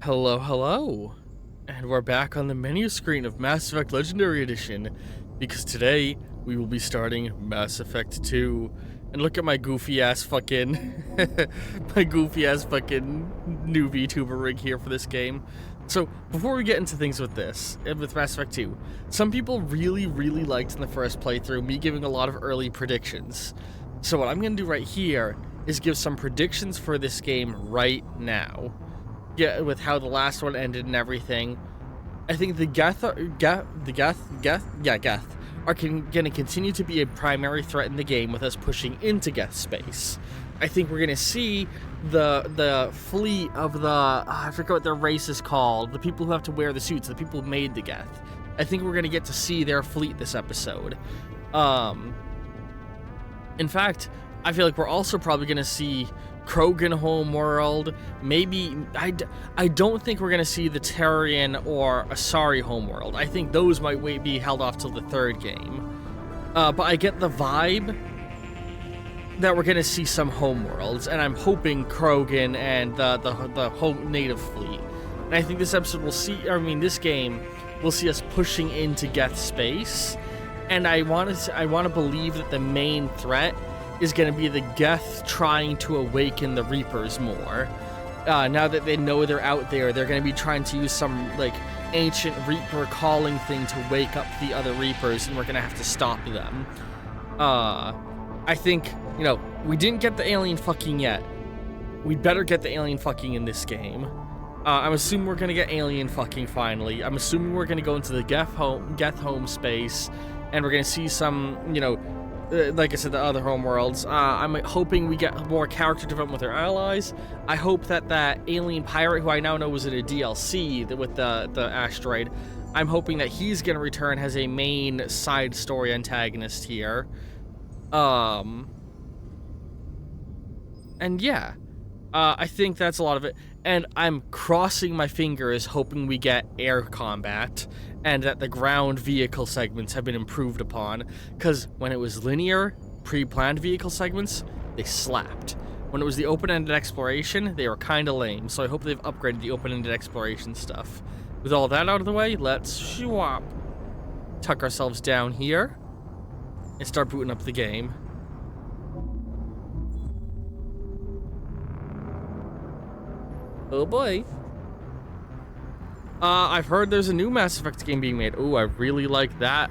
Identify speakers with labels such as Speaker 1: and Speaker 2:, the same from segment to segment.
Speaker 1: Hello, hello, and we're back on the menu screen of Mass Effect Legendary Edition, because today we will be starting Mass Effect 2. And look at my goofy ass fucking, my goofy ass fucking new VTuber rig here for this game. So before we get into things with this, with Mass Effect 2, some people really liked in the first playthrough me giving a lot of early predictions. So what I'm gonna do right here is give some predictions for this game right now. Yeah, with how the last one ended and everything, I think the Geth are gonna continue to be a primary threat in the game with us pushing into Geth space. I think we're gonna see the fleet of the I forget what their race is called, the people who have to wear the suits, the people who made the Geth. I think we're gonna get to see their fleet this episode. In fact, I feel like we're also probably gonna see Krogan homeworld. Maybe I don't think we're gonna see the Tarian or Asari homeworld. I think those might be held off till the third game. But I get the vibe that we're gonna see some homeworlds, and I'm hoping Krogan and the home native fleet. And I think this episode will see. I mean, this game will see us pushing into Geth space, and I want to believe that the main threat is going to be the Geth trying to awaken the Reapers more. Now that they know they're out there, they're going to be trying to use some like ancient Reaper calling thing to wake up the other Reapers, and we're going to have to stop them. I think, we didn't get the alien fucking yet. We better get the alien fucking in this game. I'm assuming we're going to get alien fucking finally. I'm assuming we're going to go into the Geth home space, and we're going to see some, like I said, the other homeworlds. I'm hoping we get more character development with our allies. I hope that alien pirate, who I now know was in a DLC with the asteroid, I'm hoping that he's going to return as a main side story antagonist here. And yeah, I think that's a lot of it. And I'm crossing my fingers, hoping we get air combat, and that the ground vehicle segments have been improved upon, because when it was linear, pre-planned vehicle segments, they slapped. When it was the open-ended exploration, they were kinda lame, so I hope they've upgraded the open-ended exploration stuff. With all that out of the way, let's swap. Tuck ourselves down here, and start booting up the game. Oh boy. I've heard there's a new Mass Effect game being made. Ooh, I really like that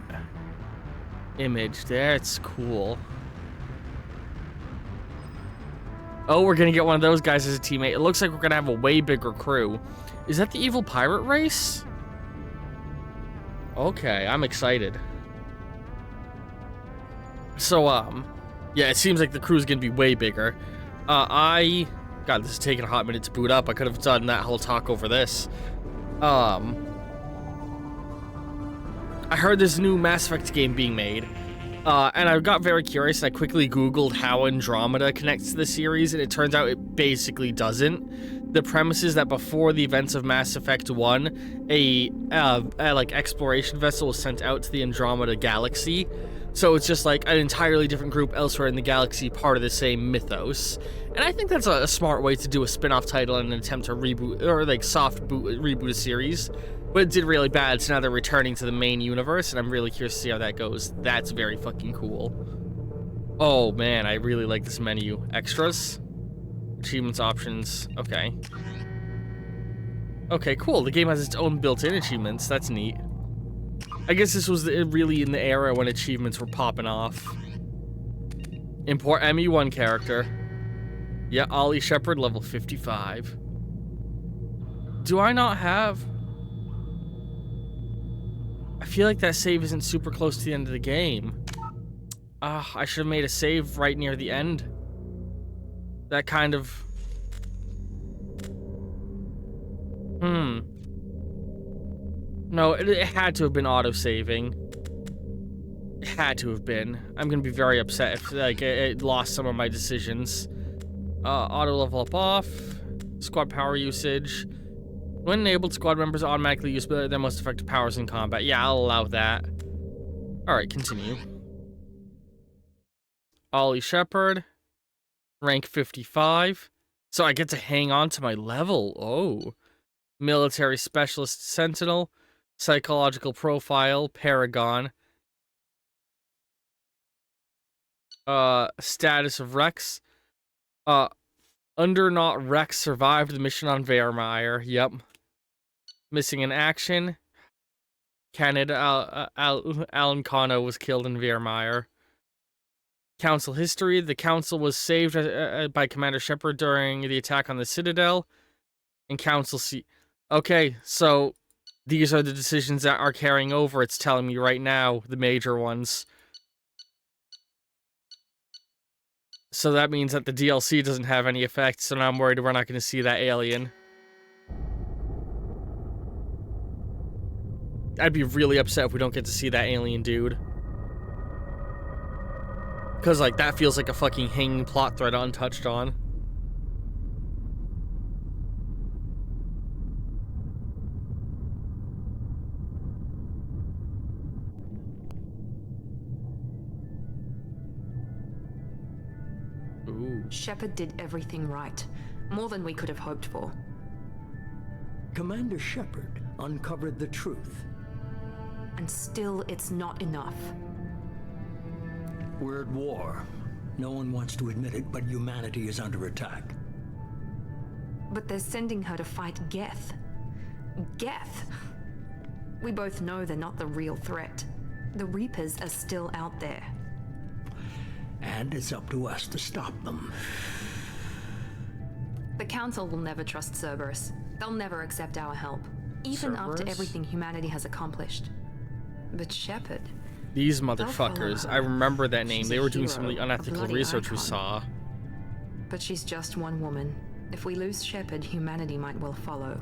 Speaker 1: image there. It's cool. Oh, we're gonna get one of those guys as a teammate. It looks like we're gonna have a way bigger crew. Is that the evil pirate race? Okay, I'm excited. So, yeah, it seems like the crew's gonna be way bigger. God, this is taking a hot minute to boot up. I could have done that whole talk over this. I heard there's a new Mass Effect game being made, and I got very curious, and I quickly Googled how Andromeda connects to the series, and it turns out it basically doesn't. The premise is that before the events of Mass Effect 1, a exploration vessel was sent out to the Andromeda galaxy, so it's just like an entirely different group elsewhere in the galaxy, part of the same mythos. And I think that's a smart way to do a spin-off title in an attempt to reboot, or like reboot a series. But it did really bad, so now they're returning to the main universe, and I'm really curious to see how that goes. That's very fucking cool. Oh man, I really like this menu. Extras? Achievements, options, okay. Okay, cool, the game has its own built-in achievements, that's neat. I guess this was really in the era when achievements were popping off. Import ME1 character. Yeah, Ollie Shepard, level 55. Do I not have... I feel like that save isn't super close to the end of the game. I should have made a save right near the end. That kind of... No, it had to have been auto-saving. It had to have been. I'm gonna be very upset if it lost some of my decisions. Auto level up off. Squad power usage. When enabled, squad members automatically use their most effective powers in combat. Yeah, I'll allow that. Alright, continue. Ollie Shepard. Rank 55. So I get to hang on to my level. Oh. military specialist Sentinel, psychological profile Paragon, status of Rex, under not Rex survived the mission on Wehrmeyer. Yep. Missing in action. Canada, Alan Kano was killed in Wehrmeyer. Council history. The council was saved by Commander Shepard during the attack on the Citadel. And council seat. Okay, so these are the decisions that are carrying over. It's telling me right now, the major ones. So that means that the DLC doesn't have any effect, so now I'm worried we're not going to see that alien. I'd be really upset if we don't get to see that alien dude. Because, like, that feels like a fucking hanging plot thread untouched on. Ooh.
Speaker 2: Shepard did everything right. More than we could have hoped for.
Speaker 3: Commander Shepard uncovered the truth.
Speaker 2: And still, it's not enough.
Speaker 3: We're at war. No one wants to admit it, but humanity is under attack.
Speaker 2: But they're sending her to fight Geth. Geth! We both know they're not the real threat. The Reapers are still out there.
Speaker 3: And it's up to us to stop them.
Speaker 2: The Council will never trust Cerberus. They'll never accept our help, even after
Speaker 1: Cerberus?
Speaker 2: everything humanity has accomplished. But Shepard...
Speaker 1: These motherfuckers. I remember that name.
Speaker 2: She's
Speaker 1: They
Speaker 2: a
Speaker 1: were doing
Speaker 2: hero,
Speaker 1: some of the
Speaker 2: a
Speaker 1: unethical
Speaker 2: bloody
Speaker 1: research we
Speaker 2: icon.
Speaker 1: saw.
Speaker 2: But she's just one woman. If we lose Shepard, humanity might well follow.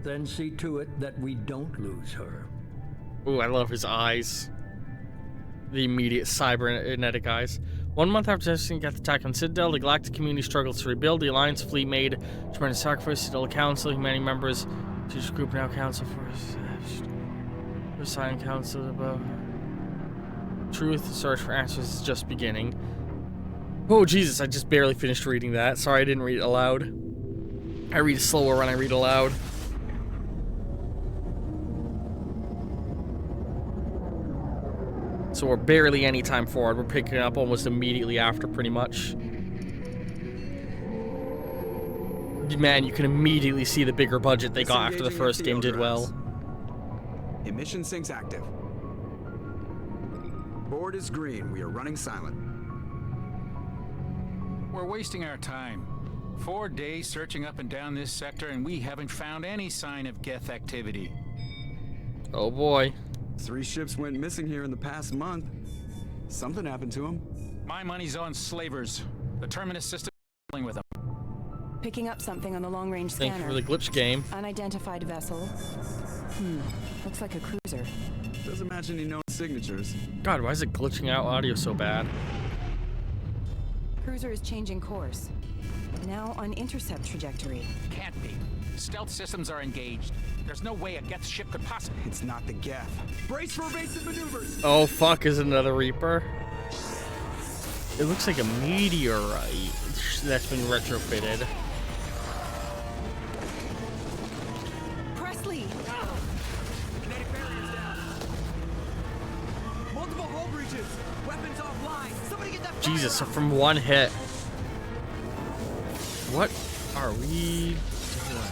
Speaker 3: Then see to it that we don't lose her.
Speaker 1: Ooh, I love his eyes. The immediate cybernetic eyes. 1 month after Destiny got the attack on Citadel, the Galactic community struggled to rebuild. The Alliance fleet made tremendous sacrifice. Citadel Council, humanity members, each group now council for sign council above. Truth, search for answers is just beginning. Oh Jesus, I just barely finished reading that. Sorry I didn't read it aloud. I read slower when I read aloud. So we're barely any time forward. We're picking up almost immediately after, pretty much. Man, you can immediately see the bigger budget they got after the first game did well.
Speaker 4: Emission sinks active. Board is green. We are running silent.
Speaker 5: We're wasting our time. 4 days searching up and down this sector, and we haven't found any sign of Geth activity.
Speaker 1: Oh boy.
Speaker 4: 3 ships went missing here in the past month. Something happened to them.
Speaker 5: My money's on slavers. The Terminus system is dealing with them.
Speaker 6: Picking up something on the long-range
Speaker 1: Thank you
Speaker 6: scanner.
Speaker 1: for the glitch game.
Speaker 6: Unidentified vessel. Looks like a cruiser.
Speaker 4: Doesn't match any known signatures.
Speaker 1: God, why is it glitching out audio so bad?
Speaker 6: Cruiser is changing course. Now on intercept trajectory.
Speaker 5: Can't be. Stealth systems are engaged. There's no way a Geth ship could possibly...
Speaker 4: It's not the Geth. Brace for evasive maneuvers.
Speaker 1: Oh fuck, is it another Reaper? It looks like a meteorite that's been retrofitted.
Speaker 6: Presley!
Speaker 4: Kinetic barriers down. Multiple hull breaches. Weapons offline. Somebody get that.
Speaker 1: Jesus, so from one hit. What are we doing?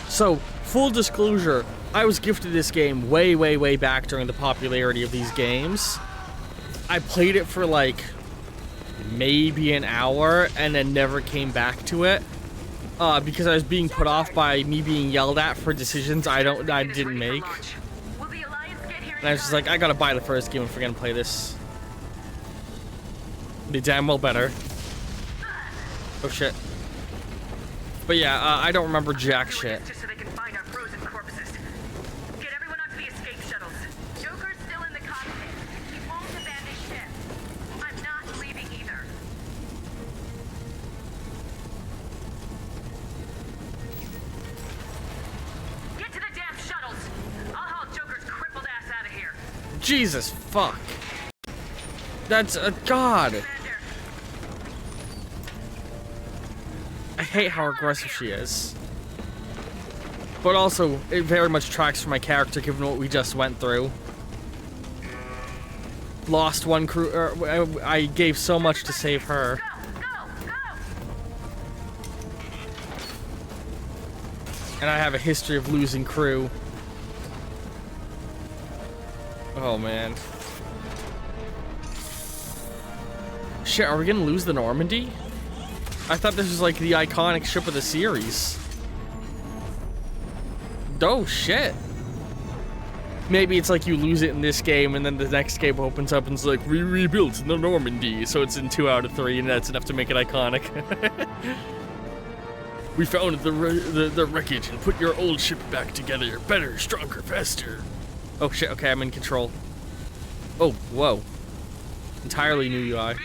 Speaker 1: So, full disclosure, I was gifted this game way back during the popularity of these games. I played it for like maybe an hour and then never came back to it because I was being put off by me being yelled at for decisions I didn't make. And I was just like, I gotta buy the first game if we're gonna play this. Be damn well better. Oh shit. But yeah, I don't remember jack shit.
Speaker 7: So they can find our frozen corpses. Get everyone onto the escape shuttles. Joker's still in the cockpit. He won't abandon ship. I'm not leaving either. Get to the damn shuttles. I'll haul Joker's crippled ass out of here.
Speaker 1: Jesus fuck. That's a god.
Speaker 7: Commander.
Speaker 1: I hate how aggressive she is. But also, it very much tracks for my character given what we just went through. Lost one crew, I gave so much to save her. And I have a history of losing crew. Oh man. Shit, are we gonna lose the Normandy? I thought this was like the iconic ship of the series. Oh shit. Maybe it's like you lose it in this game and then the next game opens up and it's like, we rebuilt the Normandy. So it's in 2 out of 3 and that's enough to make it iconic. We found the wreckage and put your old ship back together. Better, stronger, faster. Oh shit, okay, I'm in control. Oh, whoa. Entirely new UI.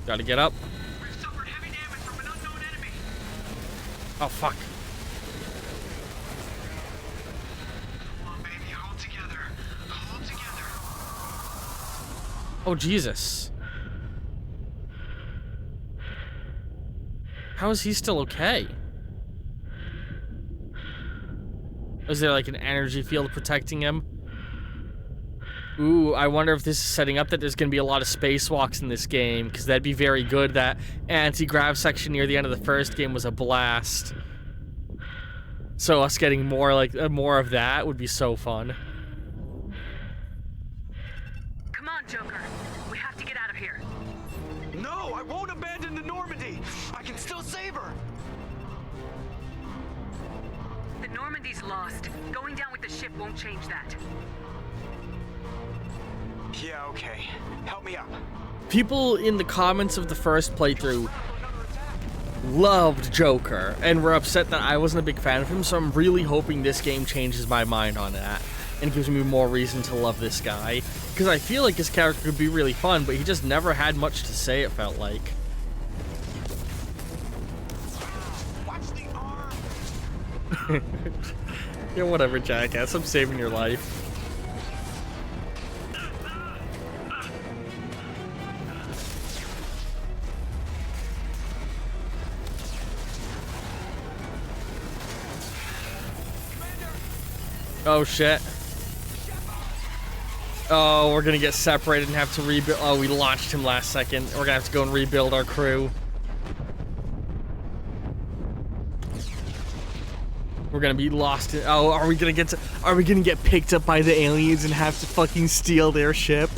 Speaker 1: Gotta get up. Oh, fuck. Oh, Jesus. How is he still okay? Is there like an energy field protecting him? Ooh, I wonder if this is setting up that there's going to be a lot of spacewalks in this game, because that'd be very good. That anti-grav section near the end of the first game was a blast. So us getting more like more of that would be so fun.
Speaker 7: Come on, Joker. We have to get out of here.
Speaker 8: No, I won't abandon the Normandy. I can still save her.
Speaker 7: The Normandy's lost. Going down with the ship won't change that.
Speaker 8: Yeah, okay. Help me up.
Speaker 1: People in the comments of the first playthrough loved Joker and were upset that I wasn't a big fan of him, so I'm really hoping this game changes my mind on that and gives me more reason to love this guy, because I feel like his character could be really fun, but he just never had much to say, it felt like.
Speaker 8: Watch the arm.
Speaker 1: Yeah, whatever, jackass. I'm saving your life. Oh shit. Oh, we're gonna get separated and have to rebuild. Oh, we launched him last second. We're gonna have to go and rebuild our crew. We're gonna be lost in. Oh, are we gonna get picked up by the aliens and have to fucking steal their ship?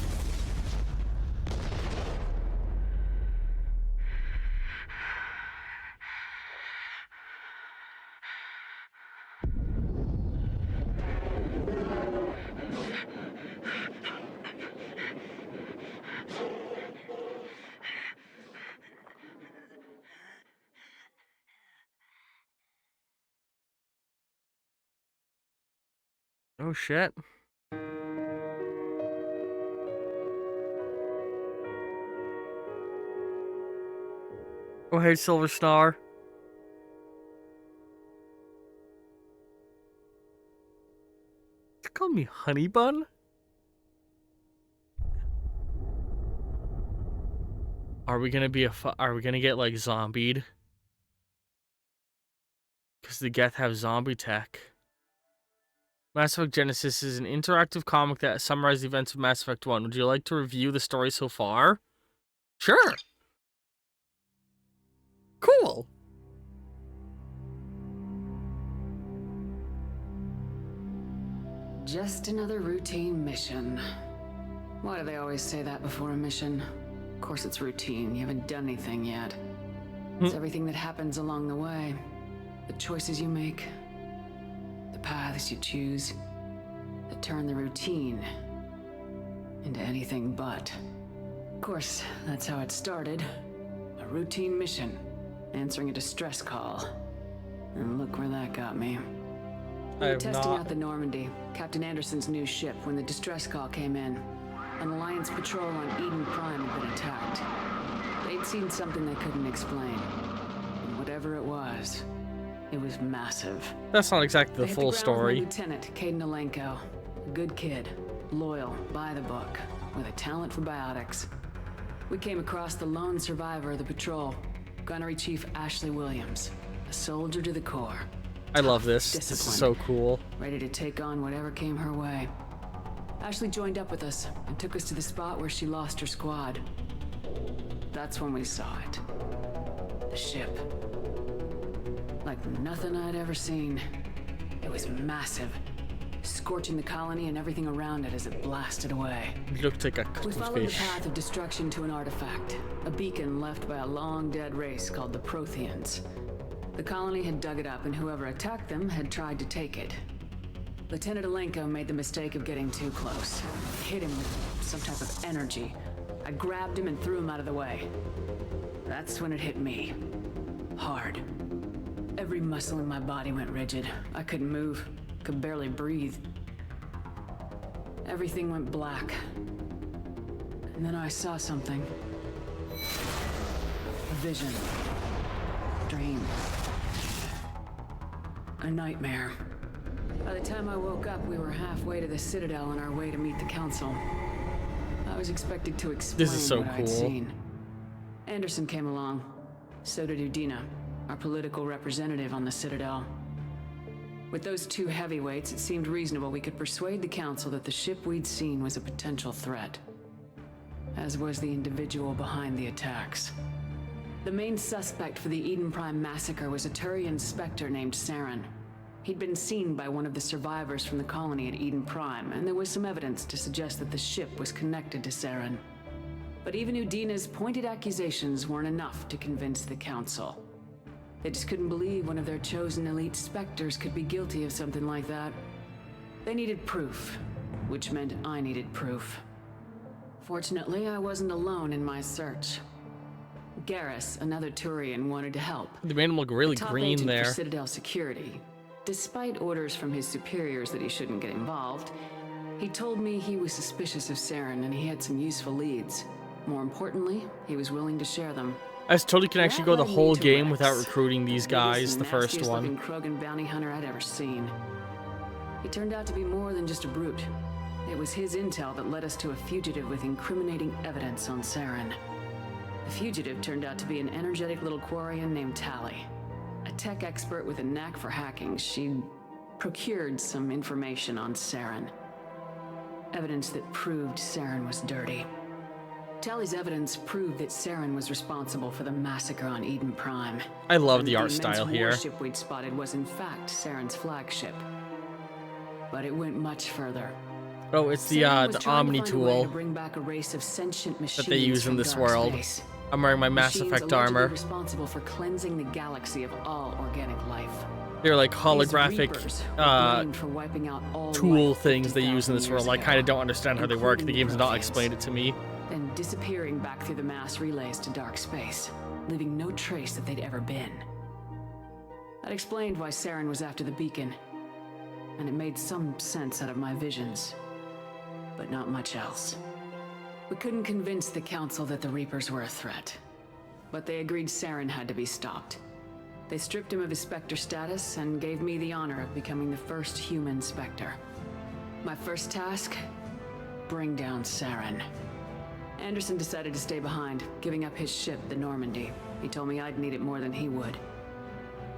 Speaker 1: Oh shit. Oh hey, Silver Star. You call me Honey Bun? Are we gonna get like zombied? Because the Geth have zombie tech. Mass Effect Genesis is an interactive comic that summarizes the events of Mass Effect 1. Would you like to review the story so far? Sure. Cool.
Speaker 9: Just another routine mission. Why do they always say that before a mission? Of course it's routine. You haven't done anything yet. It's everything that happens along the way. The choices you make. The paths you choose. That turn the routine into anything but. Of course, that's how it started. A routine mission. Answering a distress call. And look where that got me. We were testing out the Normandy, Captain Anderson's new ship, when the distress call came in. An Alliance patrol on Eden Prime had been attacked. They'd seen something they couldn't explain. And whatever it was massive.
Speaker 1: That's not exactly the full story.
Speaker 9: Lieutenant Caden Alenko. A good kid. Loyal, by the book, with a talent for biotics. We came across the lone survivor of the patrol, Gunnery Chief Ashley Williams, a soldier to the core.
Speaker 1: I love this. This is so cool.
Speaker 9: Ready to take on whatever came her way. Ashley joined up with us and took us to the spot where she lost her squad. That's when we saw it. The ship. Like nothing I'd ever seen. It was massive, scorching the colony and everything around it as it blasted away.
Speaker 1: It looked like a
Speaker 9: We followed the
Speaker 1: cuttlefish.
Speaker 9: path of destruction to an artifact, a beacon left by a long-dead race called the Protheans. The colony had dug it up, and whoever attacked them had tried to take it. Lieutenant Alenko made the mistake of getting too close. Hit him with some type of energy. I grabbed him and threw him out of the way. That's when it hit me. Hard. Every muscle in my body went rigid. I couldn't move, could barely breathe. Everything went black. And then I saw something. A vision. Dream. A nightmare. By the time I woke up, we were halfway to the Citadel on our way to meet the Council. I was expected to explain
Speaker 1: This is so
Speaker 9: what I'd
Speaker 1: cool.
Speaker 9: seen. Anderson came along. So did Udina, our political representative on the Citadel. With those two heavyweights, it seemed reasonable we could persuade the Council that the ship we'd seen was a potential threat. As was the individual behind the attacks. The main suspect for the Eden Prime massacre was a Turian Spectre named Saren. He'd been seen by one of the survivors from the colony at Eden Prime, and there was some evidence to suggest that the ship was connected to Saren. But even Udina's pointed accusations weren't enough to convince the Council. They just couldn't believe one of their chosen elite Spectres could be guilty of something like that. They needed proof, which meant I needed proof. Fortunately, I wasn't alone in my search. Garrus, another Turian, wanted to help.
Speaker 1: They made him look really
Speaker 9: Top
Speaker 1: green
Speaker 9: agent
Speaker 1: there.
Speaker 9: for Citadel security. Despite orders from his superiors that he shouldn't get involved, he told me he was suspicious of Saren and he had some useful leads. More importantly, he was willing to share them.
Speaker 1: I totally can actually go the
Speaker 9: That led
Speaker 1: whole
Speaker 9: me to
Speaker 1: game
Speaker 9: Rex,
Speaker 1: without recruiting these
Speaker 9: the biggest
Speaker 1: guys,
Speaker 9: and
Speaker 1: the first
Speaker 9: nastiest looking
Speaker 1: one.
Speaker 9: Krogan bounty hunter I'd ever seen. He turned out to be more than just a brute. It was his intel that led us to a fugitive with incriminating evidence on Saren. The fugitive turned out to be an energetic little Quarian named Tali. A tech expert with a knack for hacking, she'd procured some information on Saren. Evidence that proved Saren was dirty. Tali's evidence proved that Saren was responsible for the massacre on Eden Prime.
Speaker 1: I love
Speaker 9: And
Speaker 1: the art
Speaker 9: immense
Speaker 1: style here.
Speaker 9: warship we'd spotted was in fact Saren's flagship. But it went much further.
Speaker 1: Oh, it's the
Speaker 9: Saren was trying to
Speaker 1: Omni
Speaker 9: find a way
Speaker 1: tool
Speaker 9: to bring back a race of sentient machines
Speaker 1: that they use in
Speaker 9: from
Speaker 1: this
Speaker 9: dark
Speaker 1: world.
Speaker 9: space.
Speaker 1: I'm wearing my Mass
Speaker 9: Machines
Speaker 1: Effect
Speaker 9: allegedly
Speaker 1: armor.
Speaker 9: responsible for cleansing the galaxy of all organic life.
Speaker 1: They're like
Speaker 9: These
Speaker 1: holographic
Speaker 9: Reapers were blamed for wiping out all
Speaker 1: tool
Speaker 9: life
Speaker 1: things they use in
Speaker 9: 50,000
Speaker 1: this world.
Speaker 9: years
Speaker 1: I
Speaker 9: ago,
Speaker 1: kind of don't understand how they work. The
Speaker 9: including
Speaker 1: game's not
Speaker 9: Protheans,
Speaker 1: explained it to me.
Speaker 9: then disappearing back through the mass relays to dark space, leaving no trace that they'd ever been. That explained why Saren was after the beacon, and it made some sense out of my visions, but not much else. We couldn't convince the Council that the Reapers were a threat, but they agreed Saren had to be stopped. They stripped him of his Spectre status and gave me the honor of becoming the first human Spectre. My first task? Bring down Saren. Anderson decided to stay behind, giving up his ship, the Normandy. He told me I'd need it more than he would.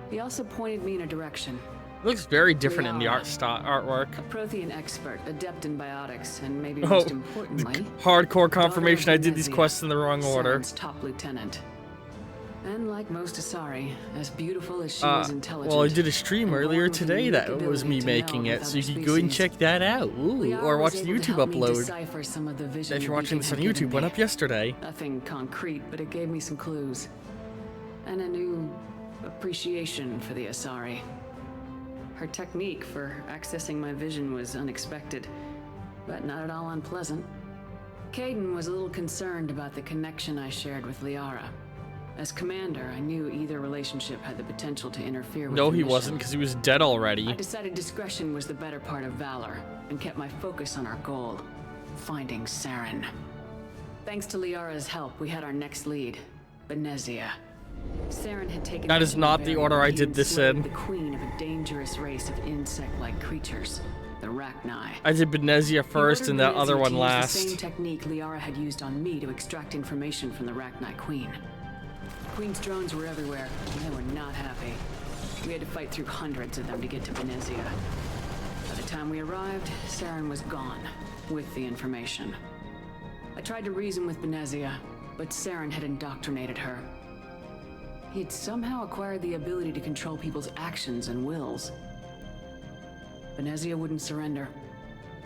Speaker 9: He also pointed me in a direction.
Speaker 1: It looks very different in the
Speaker 9: Liara,
Speaker 1: artwork.
Speaker 9: a Prothean expert, adept in biotics, and maybe
Speaker 1: Oh,
Speaker 9: most importantly,
Speaker 1: hardcore
Speaker 9: daughter
Speaker 1: confirmation
Speaker 9: of
Speaker 1: I did these
Speaker 9: Venezia,
Speaker 1: quests in the wrong order.
Speaker 9: Saren's top lieutenant. And like most Asari, as beautiful as she was intelligent.
Speaker 1: Well, I did a stream
Speaker 9: and
Speaker 1: earlier
Speaker 9: born with a
Speaker 1: today
Speaker 9: unique
Speaker 1: that was
Speaker 9: ability
Speaker 1: me
Speaker 9: to
Speaker 1: making
Speaker 9: meld
Speaker 1: it,
Speaker 9: with
Speaker 1: so you
Speaker 9: other
Speaker 1: can go and
Speaker 9: species.
Speaker 1: check that out. Ooh,
Speaker 9: Liara
Speaker 1: or watch
Speaker 9: was
Speaker 1: the
Speaker 9: able to
Speaker 1: YouTube
Speaker 9: help me
Speaker 1: upload.
Speaker 9: decipher some of the vision
Speaker 1: If
Speaker 9: the
Speaker 1: you're watching
Speaker 9: beacon
Speaker 1: this on
Speaker 9: had given
Speaker 1: YouTube, went
Speaker 9: me.
Speaker 1: up yesterday.
Speaker 9: Nothing concrete, but it gave me some clues. And a new appreciation for the Asari. Her technique for accessing my vision was unexpected, but not at all unpleasant. Kaidan was a little concerned about the connection I shared with Liara. As commander, I knew either relationship had the potential to interfere with
Speaker 1: No,
Speaker 9: the
Speaker 1: he
Speaker 9: mission.
Speaker 1: wasn't, because he was dead already.
Speaker 9: I decided discretion was the better part of valor, and kept my focus on our goal, finding Saren. Thanks to Liara's help, we had our next lead, Venezia. Saren had taken
Speaker 1: That is
Speaker 9: over
Speaker 1: not the
Speaker 9: Bavaria
Speaker 1: order I
Speaker 9: and
Speaker 1: did this
Speaker 9: enslaved
Speaker 1: in.
Speaker 9: the queen of a dangerous race of insect-like creatures. the Rachni.
Speaker 1: I did Benezia first
Speaker 9: He
Speaker 1: and
Speaker 9: ordered
Speaker 1: that other
Speaker 9: Benezia
Speaker 1: one
Speaker 9: to use
Speaker 1: last.
Speaker 9: the same technique Liara had used on me to extract information from the Rachni Queen. Queen's drones were everywhere, and they were not happy. We had to fight through hundreds of them to get to Benezia. By the time we arrived, Saren was gone, with the information. I tried to reason with Benezia, but Saren had indoctrinated her. He had somehow acquired the ability to control people's actions and wills. Benezia wouldn't surrender,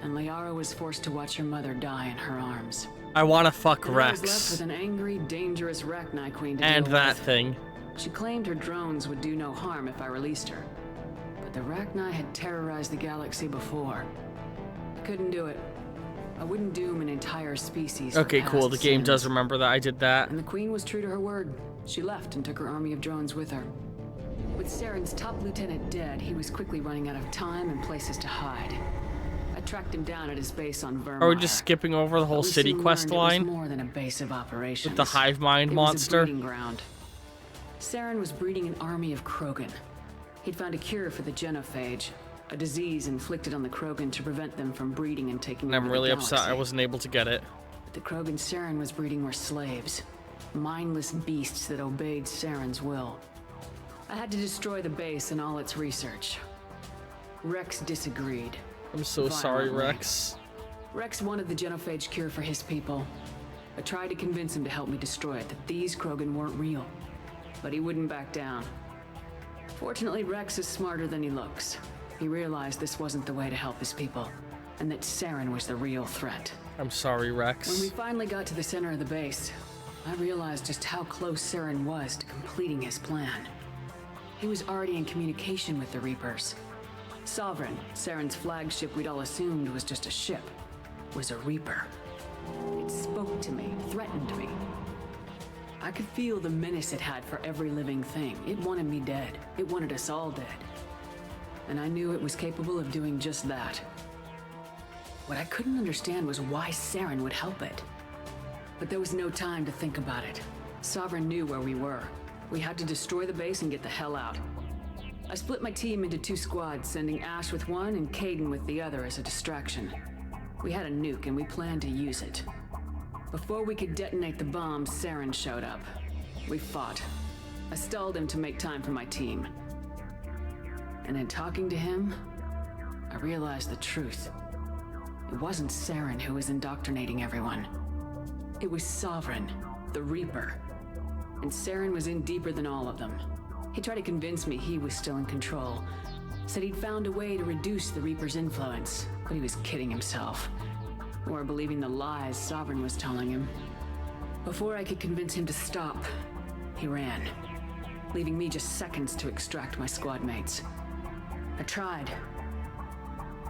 Speaker 9: and Liara was forced to watch her mother die in her arms.
Speaker 1: I want to fuck
Speaker 9: And I was left
Speaker 1: Rex.
Speaker 9: with an angry, dangerous Rachni Queen to
Speaker 1: And
Speaker 9: deal
Speaker 1: that
Speaker 9: with.
Speaker 1: thing.
Speaker 9: She claimed her drones would do no harm if I released her. But the Rachni had terrorized the galaxy before. I couldn't do it. I wouldn't doom an entire species for
Speaker 1: Okay, cool. The
Speaker 9: past
Speaker 1: game
Speaker 9: sins.
Speaker 1: does remember that I did that.
Speaker 9: And the Queen was true to her word. She left and took her army of drones with her. With Saren's top lieutenant dead, he was quickly running out of time and places to hide. I tracked him down at his base on Vermeer.
Speaker 1: Are we just skipping over the whole
Speaker 9: We
Speaker 1: city
Speaker 9: soon
Speaker 1: quest
Speaker 9: learned it was
Speaker 1: line?
Speaker 9: more than a base of operations.
Speaker 1: With the hive mind
Speaker 9: It was
Speaker 1: monster?
Speaker 9: a breeding ground. Saren was breeding an army of Krogan. He'd found a cure for the genophage, a disease inflicted on the Krogan to prevent them from breeding and taking
Speaker 1: And I'm
Speaker 9: over
Speaker 1: really
Speaker 9: the
Speaker 1: upset I
Speaker 9: galaxy.
Speaker 1: wasn't able to get it.
Speaker 9: But the Krogan Saren was breeding were slaves, mindless beasts that obeyed Saren's will. I had to destroy the base and all its research. Rex disagreed.
Speaker 1: I'm so sorry,
Speaker 9: Violently.
Speaker 1: Rex.
Speaker 9: Rex wanted the genophage cure for his people. I tried to convince him to help me destroy it, that these Krogan weren't real. But he wouldn't back down. Fortunately, Rex is smarter than he looks. He realized this wasn't the way to help his people, and that Saren was the real threat.
Speaker 1: I'm sorry,
Speaker 9: When
Speaker 1: Rex.
Speaker 9: we finally got to the center of the base, I realized just how close Saren was to completing his plan. He was already in communication with the Reapers. Sovereign, Saren's flagship we'd all assumed was just a ship, was a Reaper. It spoke to me, threatened me. I could feel the menace it had for every living thing. It wanted me dead. It wanted us all dead. And I knew it was capable of doing just that. What I couldn't understand was why Saren would help it. But there was no time to think about it. Sovereign knew where we were. We had to destroy the base and get the hell out. I split my team into 2 squads, sending Ash with one and Caden with the other as a distraction. We had a nuke and we planned to use it. Before we could detonate the bomb, Saren showed up. We fought. I stalled him to make time for my team. And in talking to him, I realized the truth. It wasn't Saren who was indoctrinating everyone. It was Sovereign, the Reaper. And Saren was in deeper than all of them. He tried to convince me he was still in control. Said he'd found a way to reduce the Reaper's influence, but he was kidding himself. Or believing the lies Sovereign was telling him. Before I could convince him to stop, he ran, leaving me just seconds to extract my squad mates. I tried,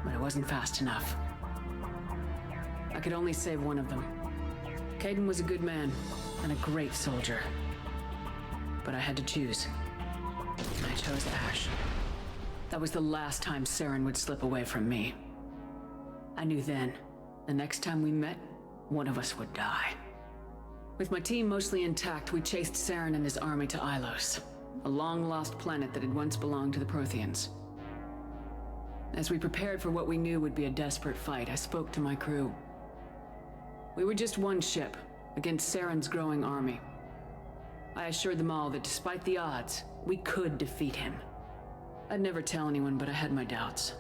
Speaker 9: but it wasn't fast enough. I could only save one of them. Caden was a good man and a great soldier. But I had to choose. And I chose Ash. That was the last time Saren would slip away from me. I knew then, the next time we met, one of us would die. With my team mostly intact, we chased Saren and his army to Ilos, a long-lost planet that had once belonged to the Protheans. As we prepared for what we knew would be a desperate fight, I spoke to my crew. We were just one ship, against Saren's growing army. I assured them all that despite the odds, we could defeat him. I'd never tell anyone, but I had my doubts.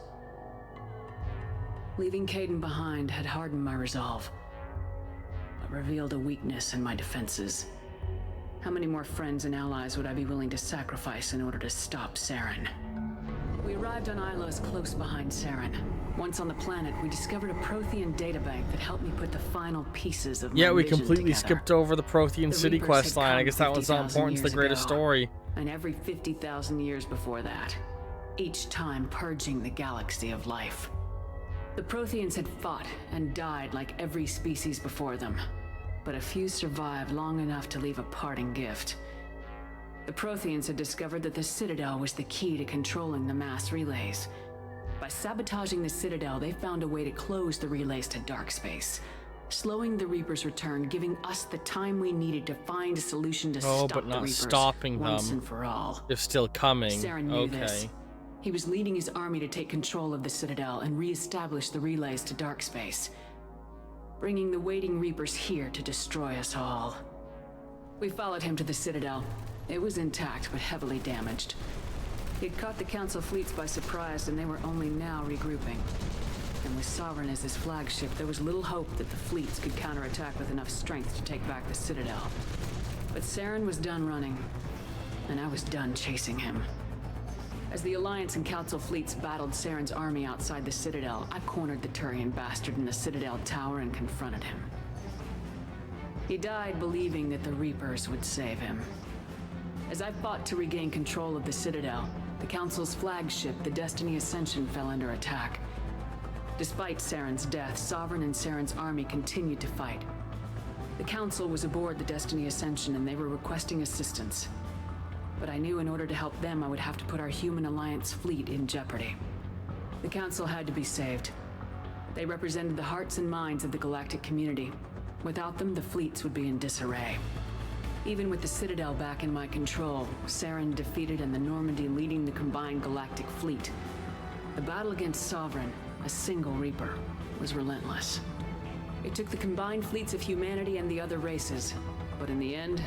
Speaker 9: Leaving Caden behind had hardened my resolve, but revealed a weakness in my defenses. How many more friends and allies would I be willing to sacrifice in order to stop Saren? We arrived on Ilos close behind Saren. Once on the planet, we discovered a Prothean databank that helped me put the final pieces of my
Speaker 1: Yeah, we
Speaker 9: vision
Speaker 1: completely
Speaker 9: together.
Speaker 1: skipped over the Prothean
Speaker 9: The
Speaker 1: City
Speaker 9: Reapers
Speaker 1: quest
Speaker 9: had
Speaker 1: line. I
Speaker 9: come
Speaker 1: guess that was not
Speaker 9: 50,000
Speaker 1: important to the
Speaker 9: years
Speaker 1: greater
Speaker 9: ago.
Speaker 1: story.
Speaker 9: And every 50,000 years before that, each time purging the galaxy of life. The Protheans had fought and died like every species before them, but a few survived long enough to leave a parting gift. The Protheans had discovered that the Citadel was the key to controlling the mass relays. By sabotaging the Citadel, they found a way to close the relays to dark space, slowing the Reaper's return, giving us the time we needed to find a solution to
Speaker 1: Oh,
Speaker 9: stop
Speaker 1: but
Speaker 9: the
Speaker 1: not
Speaker 9: Reapers
Speaker 1: stopping
Speaker 9: once
Speaker 1: them.
Speaker 9: and for all.
Speaker 1: They're still coming.
Speaker 9: Saren knew
Speaker 1: Okay.
Speaker 9: this. He was leading his army to take control of the Citadel and re-establish the relays to Darkspace, bringing the waiting Reapers here to destroy us all. We followed him to the Citadel. It was intact, but heavily damaged. He'd caught the Council fleets by surprise, and they were only now regrouping. And with Sovereign as his flagship, there was little hope that the fleets could counterattack with enough strength to take back the Citadel. But Saren was done running, and I was done chasing him. As the Alliance and Council fleets battled Saren's army outside the Citadel, I cornered the Turian bastard in the Citadel tower and confronted him. He died believing that the Reapers would save him. As I fought to regain control of the Citadel, the Council's flagship, the Destiny Ascension, fell under attack. Despite Saren's death, Sovereign and Saren's army continued to fight. The Council was aboard the Destiny Ascension and they were requesting assistance. But I knew in order to help them, I would have to put our Human Alliance fleet in jeopardy. The Council had to be saved. They represented the hearts and minds of the galactic community. Without them, the fleets would be in disarray. Even with the Citadel back in my control, Saren defeated and the Normandy leading the combined galactic fleet. The battle against Sovereign, a single Reaper, was relentless. It took the combined fleets of humanity and the other races, but in the end,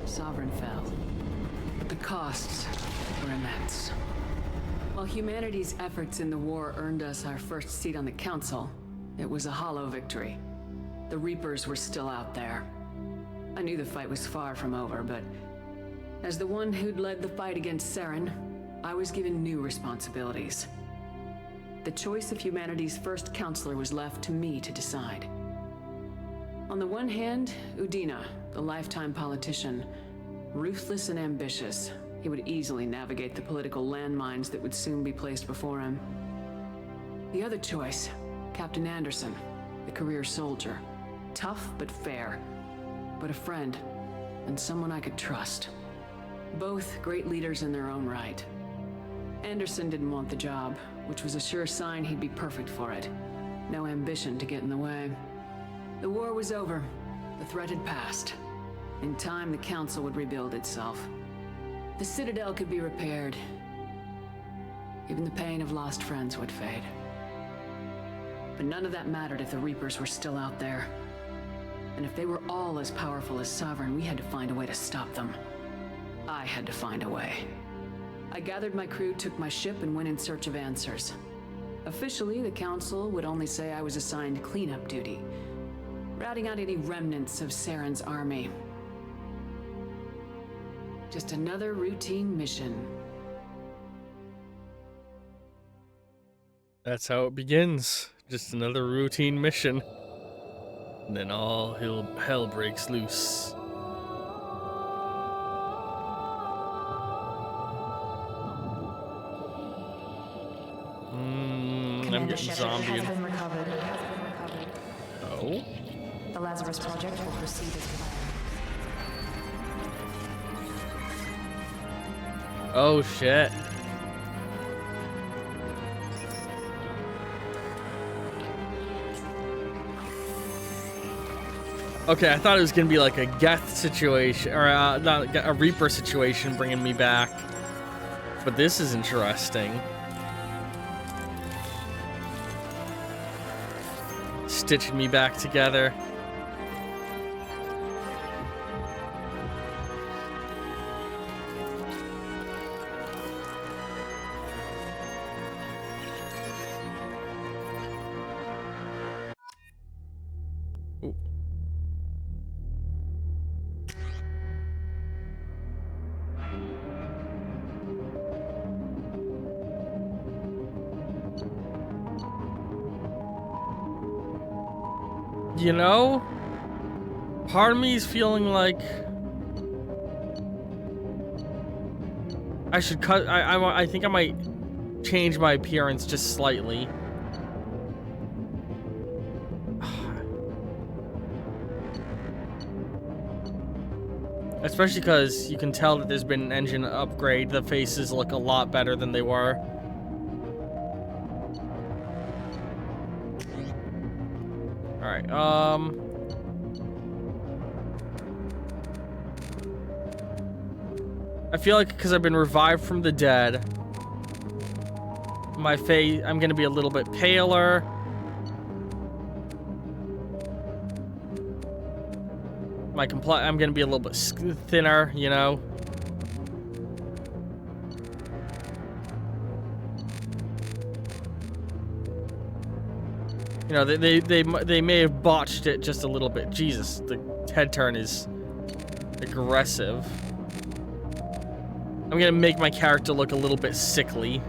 Speaker 9: Sovereign fell. But the costs were immense. While humanity's efforts in the war earned us our first seat on the Council, it was a hollow victory. The Reapers were still out there. I knew the fight was far from over, but as the one who'd led the fight against Saren, I was given new responsibilities. The choice of humanity's first counselor was left to me to decide. On the one hand, Udina, the lifetime politician, ruthless and ambitious. He would easily navigate the political landmines that would soon be placed before him. The other choice, Captain Anderson, the career soldier. Tough but fair, but a friend, and someone I could trust. Both great leaders in their own right. Anderson didn't want the job, which was a sure sign he'd be perfect for it. No ambition to get in the way. The war was over. The threat had passed. In time, the Council would rebuild itself. The Citadel could be repaired. Even the pain of lost friends would fade. But none of that mattered if the Reapers were still out there. And if they were all as powerful as Sovereign, we had to find a way to stop them. I had to find a way. I gathered my crew, took my ship, and went in search of answers. Officially, the Council would only say I was assigned cleanup duty, routing out any remnants of Saren's army. Just another routine mission.
Speaker 1: That's how it begins. Just another routine mission. And then all hell breaks loose. I'm getting zombie. Oh?
Speaker 6: The Lazarus Project will proceed as planned.
Speaker 1: Oh shit. Okay, I thought it was gonna be like a Geth situation, or not a Reaper situation bringing me back. But this is interesting. Stitching me back together. Ooh. You know, part of me is feeling like I should cut. I think I might change my appearance just slightly. Especially because you can tell that there's been an engine upgrade. The faces look a lot better than they were. Alright, I feel like because I've been revived from the dead, My face, I'm gonna be a little bit paler. I'm gonna be a little bit thinner, you know. You know, they may have botched it just a little bit. Jesus, the head turn is aggressive. I'm gonna make my character look a little bit sickly.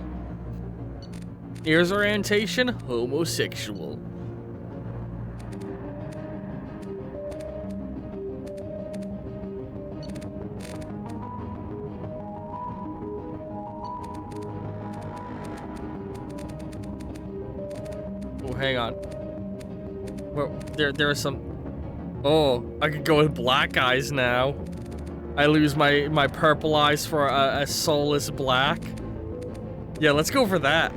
Speaker 1: Ears orientation, homosexual. Oh, hang on. Well, there are some. Oh, I could go with black eyes now. I lose my purple eyes for a soulless black. Yeah, let's go for that.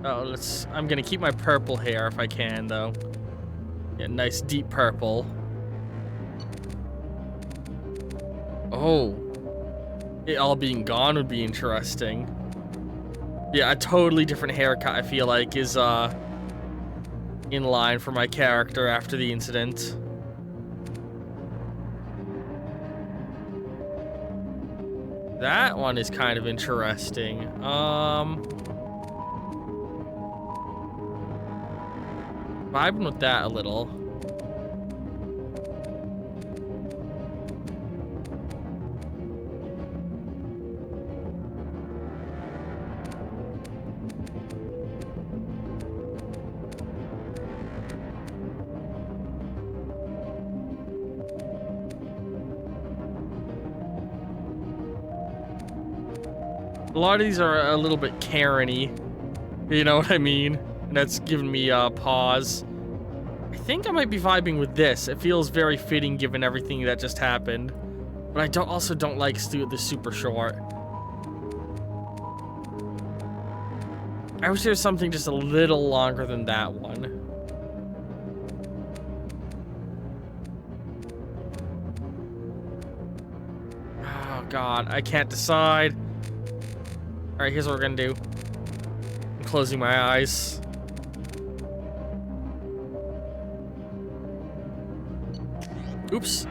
Speaker 1: Oh, I'm gonna keep my purple hair if I can, though. Yeah, nice deep purple. Oh. It all being gone would be interesting. Yeah, a totally different haircut, I feel like, is, in line for my character after the incident. That one is kind of interesting. Vibing with that a little. A lot of these are a little bit Karen-y. You know what I mean? And that's giving me pause. I think I might be vibing with this. It feels very fitting given everything that just happened. But I also don't like the super short. I wish there was something just a little longer than that one. Oh god, I can't decide. Alright, here's what we're gonna do. I'm closing my eyes. Oops.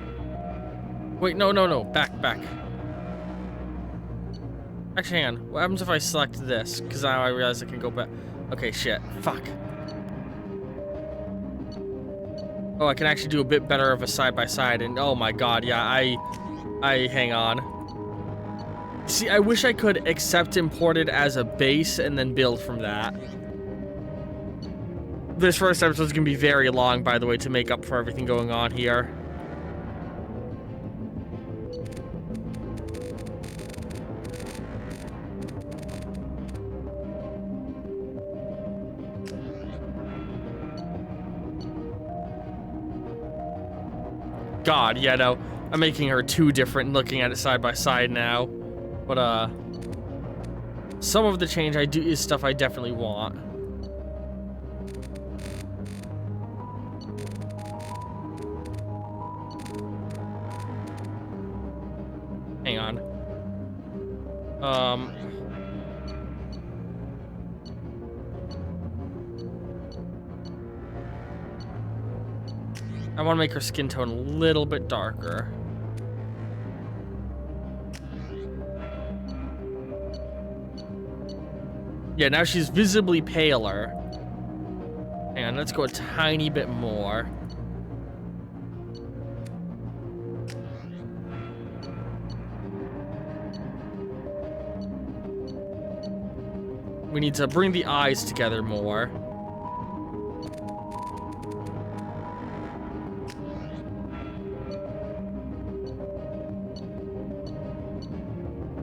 Speaker 1: Wait, no. Back. Actually, hang on. What happens if I select this? Because now I realize I can go back. Okay, shit. Fuck. Oh, I can actually do a bit better of a side-by-side, and oh my god, yeah, I hang on. See, I wish I could accept imported as a base and then build from that. This first episode is going to be very long, by the way, to make up for everything going on here. God, yeah, no. I'm making her too different looking at it side by side now. But, some of the change I do is stuff I definitely want. Hang on. I want to make her skin tone a little bit darker. Yeah, now she's visibly paler. Hang on, let's go a tiny bit more. We need to bring the eyes together more.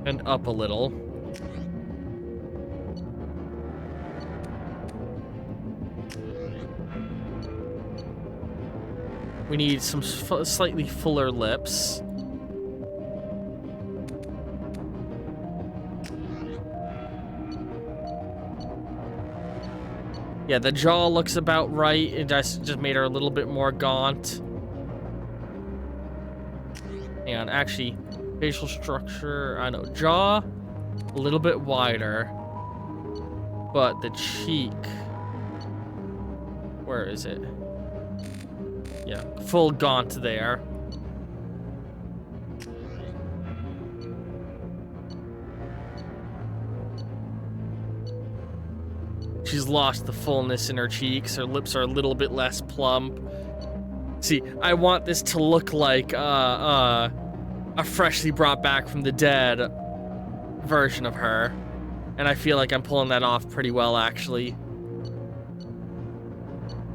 Speaker 1: And up a little. We need some slightly fuller lips. Yeah, the jaw looks about right. It just made her a little bit more gaunt. And actually, facial structure, I know, jaw a little bit wider. But the cheek, where is it? Yeah, full gaunt there. She's lost the fullness in her cheeks. Her lips are a little bit less plump. See, I want this to look like a freshly brought back from the dead version of her. And I feel like I'm pulling that off pretty well, actually.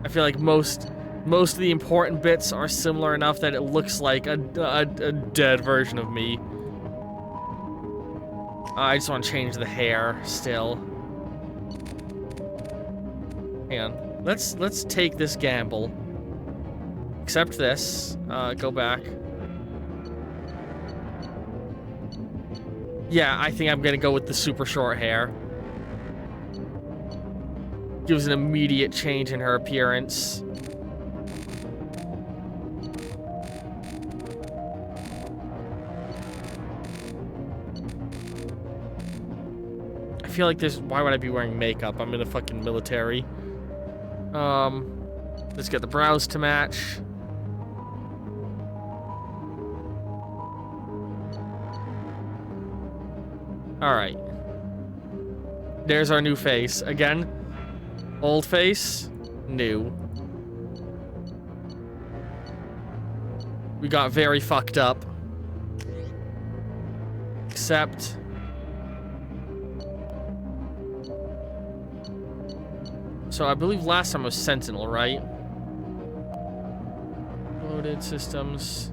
Speaker 1: I feel like most of the important bits are similar enough that it looks like a dead version of me. I just want to change the hair still. Hang on. Let's take this gamble. Accept this. Go back. Yeah, I think I'm gonna go with the super short hair. Gives an immediate change in her appearance. I feel like why would I be wearing makeup? I'm in a fucking military. Let's get the brows to match. All right. There's our new face. Again, old face, new. We got very fucked up. Except... So I believe last time was Sentinel, right? Loaded systems.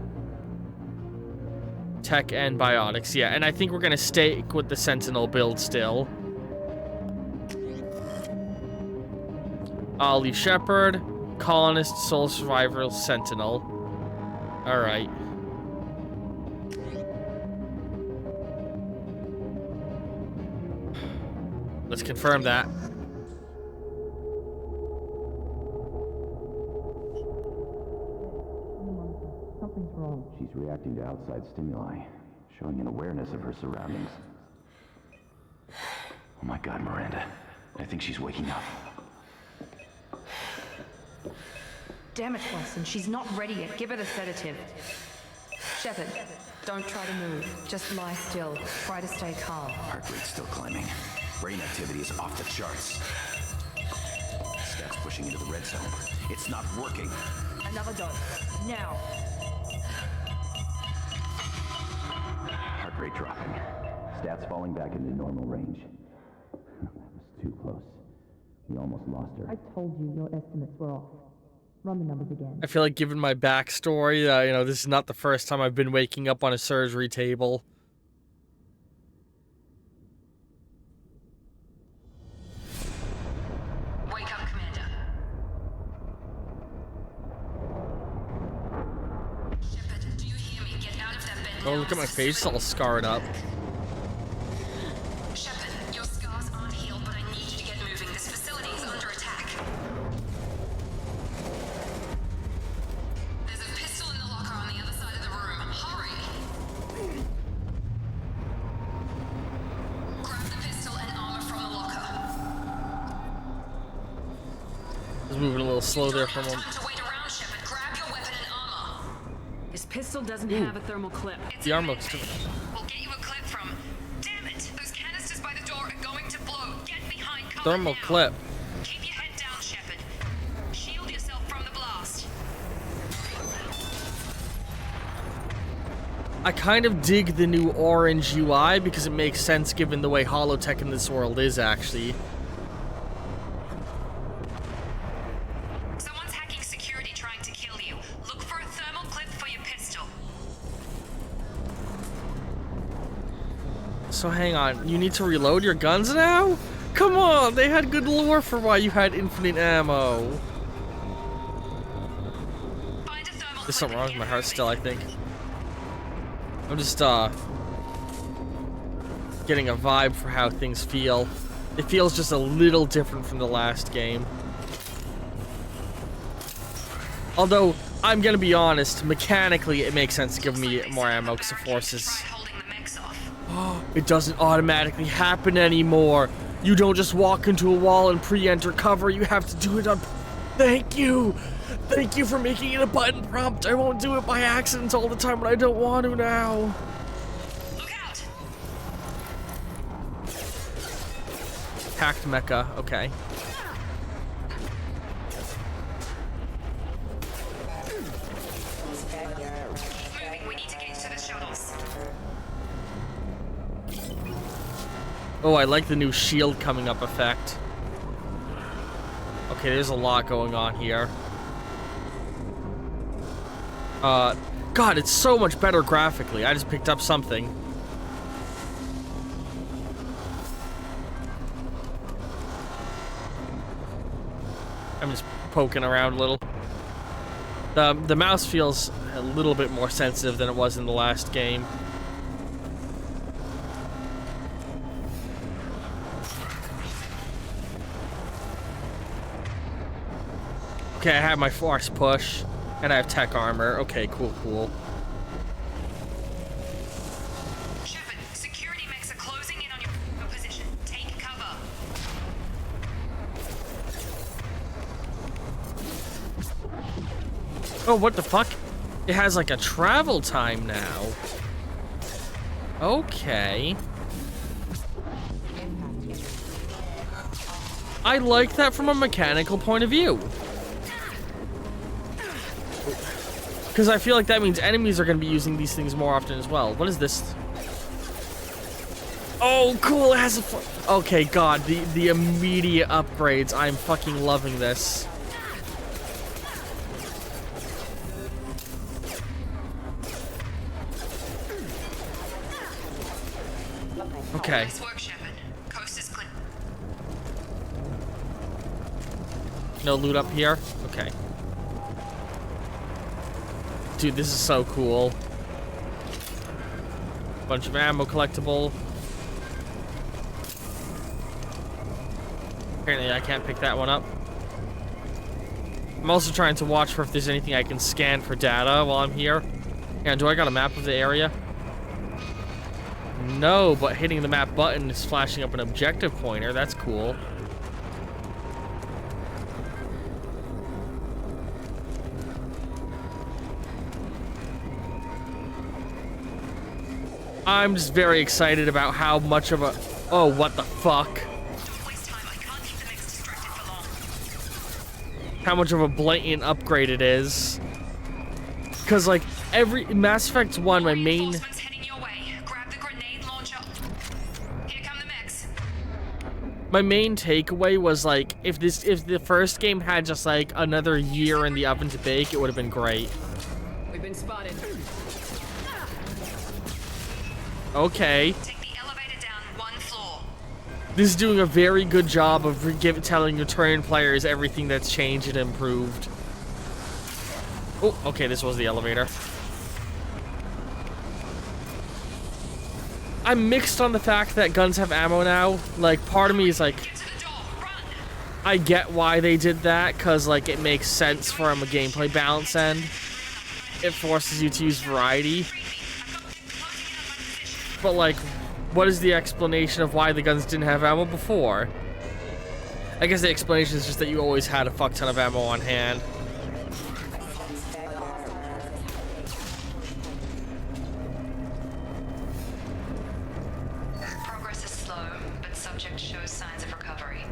Speaker 1: Tech and biotics, yeah. And I think we're gonna stick with the Sentinel build still. Ollie Shepard, Colonist, Soul Survivor, Sentinel. Alright. Let's confirm that.
Speaker 6: Something's wrong.
Speaker 10: She's reacting to outside stimuli, showing an awareness of her surroundings. Oh my God, Miranda. I think she's waking up.
Speaker 2: Damn it, Watson, she's not ready yet. Give her the sedative. Shepard, don't try to move. Just lie still. Try to stay calm.
Speaker 10: Heart rate's still climbing. Brain activity is off the charts. Stats pushing into the red zone. It's not working.
Speaker 2: Another dose. Now.
Speaker 10: Heart rate dropping. Stats falling back into normal range. That was too close. We almost lost her.
Speaker 6: I told you your estimates were off. Run the numbers again.
Speaker 1: I feel like given my backstory, you know, this is not the first time I've been waking up on a surgery table.
Speaker 7: Wake up, Commander. Shepard, do you hear me? Get out of that bed
Speaker 1: Oh,
Speaker 7: now.
Speaker 1: look at my face, all scarred up.
Speaker 7: Shepard, your scars aren't healed, but I need you to get moving. This facility is under attack. There's a pistol in the locker on the other side of the room. Hurry! Grab the pistol and armor from the locker.
Speaker 1: I was moving a little slow there for a moment.
Speaker 7: Time to wait around, Shepard. Grab your weapon and armor.
Speaker 9: This pistol doesn't have a thermal clip.
Speaker 1: The arm looks different.
Speaker 7: We'll get you a clip from... Damn it! Those canisters by the door are going to blow. Get behind cover
Speaker 1: Thermal
Speaker 7: now.
Speaker 1: clip.
Speaker 7: Keep your head down, Shepard. Shield yourself from the blast.
Speaker 1: I kind of dig the new orange UI because it makes sense given the way holotech in this world is, actually.
Speaker 7: Someone's hacking security trying to kill you. Look for a thermal clip for your pistol.
Speaker 1: So hang on, you need to reload your guns now? Come on, they had good lore for why you had infinite ammo. There's something wrong with my heart still, I think. I'm just, getting a vibe for how things feel. It feels just a little different from the last game. Although, I'm gonna be honest, mechanically it makes sense to give me more ammo because the forces. It doesn't automatically happen anymore. You don't just walk into a wall and pre-enter cover, you have to do it on... Thank you! Thank you for making it a button prompt. I won't do it by accident all the time, but I don't want to now.
Speaker 2: Look out!
Speaker 1: Hacked mecha, okay.
Speaker 2: We need to get to the shuttles.
Speaker 1: Oh, I like the new shield coming up effect. Okay, there's a lot going on here. God, it's so much better graphically. I just picked up something. I'm just poking around a little. The mouse feels a little bit more sensitive than it was in the last game. Okay, I have my force push, and I have tech armor. Okay, cool, cool.
Speaker 2: Shepard, security mechs are closing in on your position. Take cover.
Speaker 1: Oh, what the fuck? It has like a travel time now. Okay. I like that from a mechanical point of view. Because I feel like that means enemies are going to be using these things more often as well. What is this? Oh, cool. It has a... Okay, God. The immediate upgrades. I'm fucking loving this. Okay.
Speaker 2: Nice work, Shepard. Coast is clear.
Speaker 1: No loot up here? Okay. Dude, this is so cool. Bunch of ammo collectible. Apparently I can't pick that one up. I'm also trying to watch for if there's anything I can scan for data while I'm here. Yeah, do I got a map of the area? No, but hitting the map button is flashing up an objective pointer. That's cool. I'm just very excited about how much of a... Oh, what the fuck? How much of a blatant upgrade it is. Because, like, every... Mass Effect 1, my main... My main takeaway was, like, if the first game had just, like, another year in the oven to bake, it would have been great.
Speaker 9: We've been spotted.
Speaker 1: Okay.
Speaker 2: Take the elevator down one floor.
Speaker 1: This is doing a very good job of telling return players everything that's changed and improved. Oh, okay, this was the elevator. I'm mixed on the fact that guns have ammo now. Like, part of me is like, I get why they did that, because, like, it makes sense from a gameplay balance end. It forces you to use variety. But, like, what is the explanation of why the guns didn't have ammo before? I guess the explanation is just that you always had a fuck ton of ammo on hand.
Speaker 2: Progress is slow, but subject shows signs of recovery.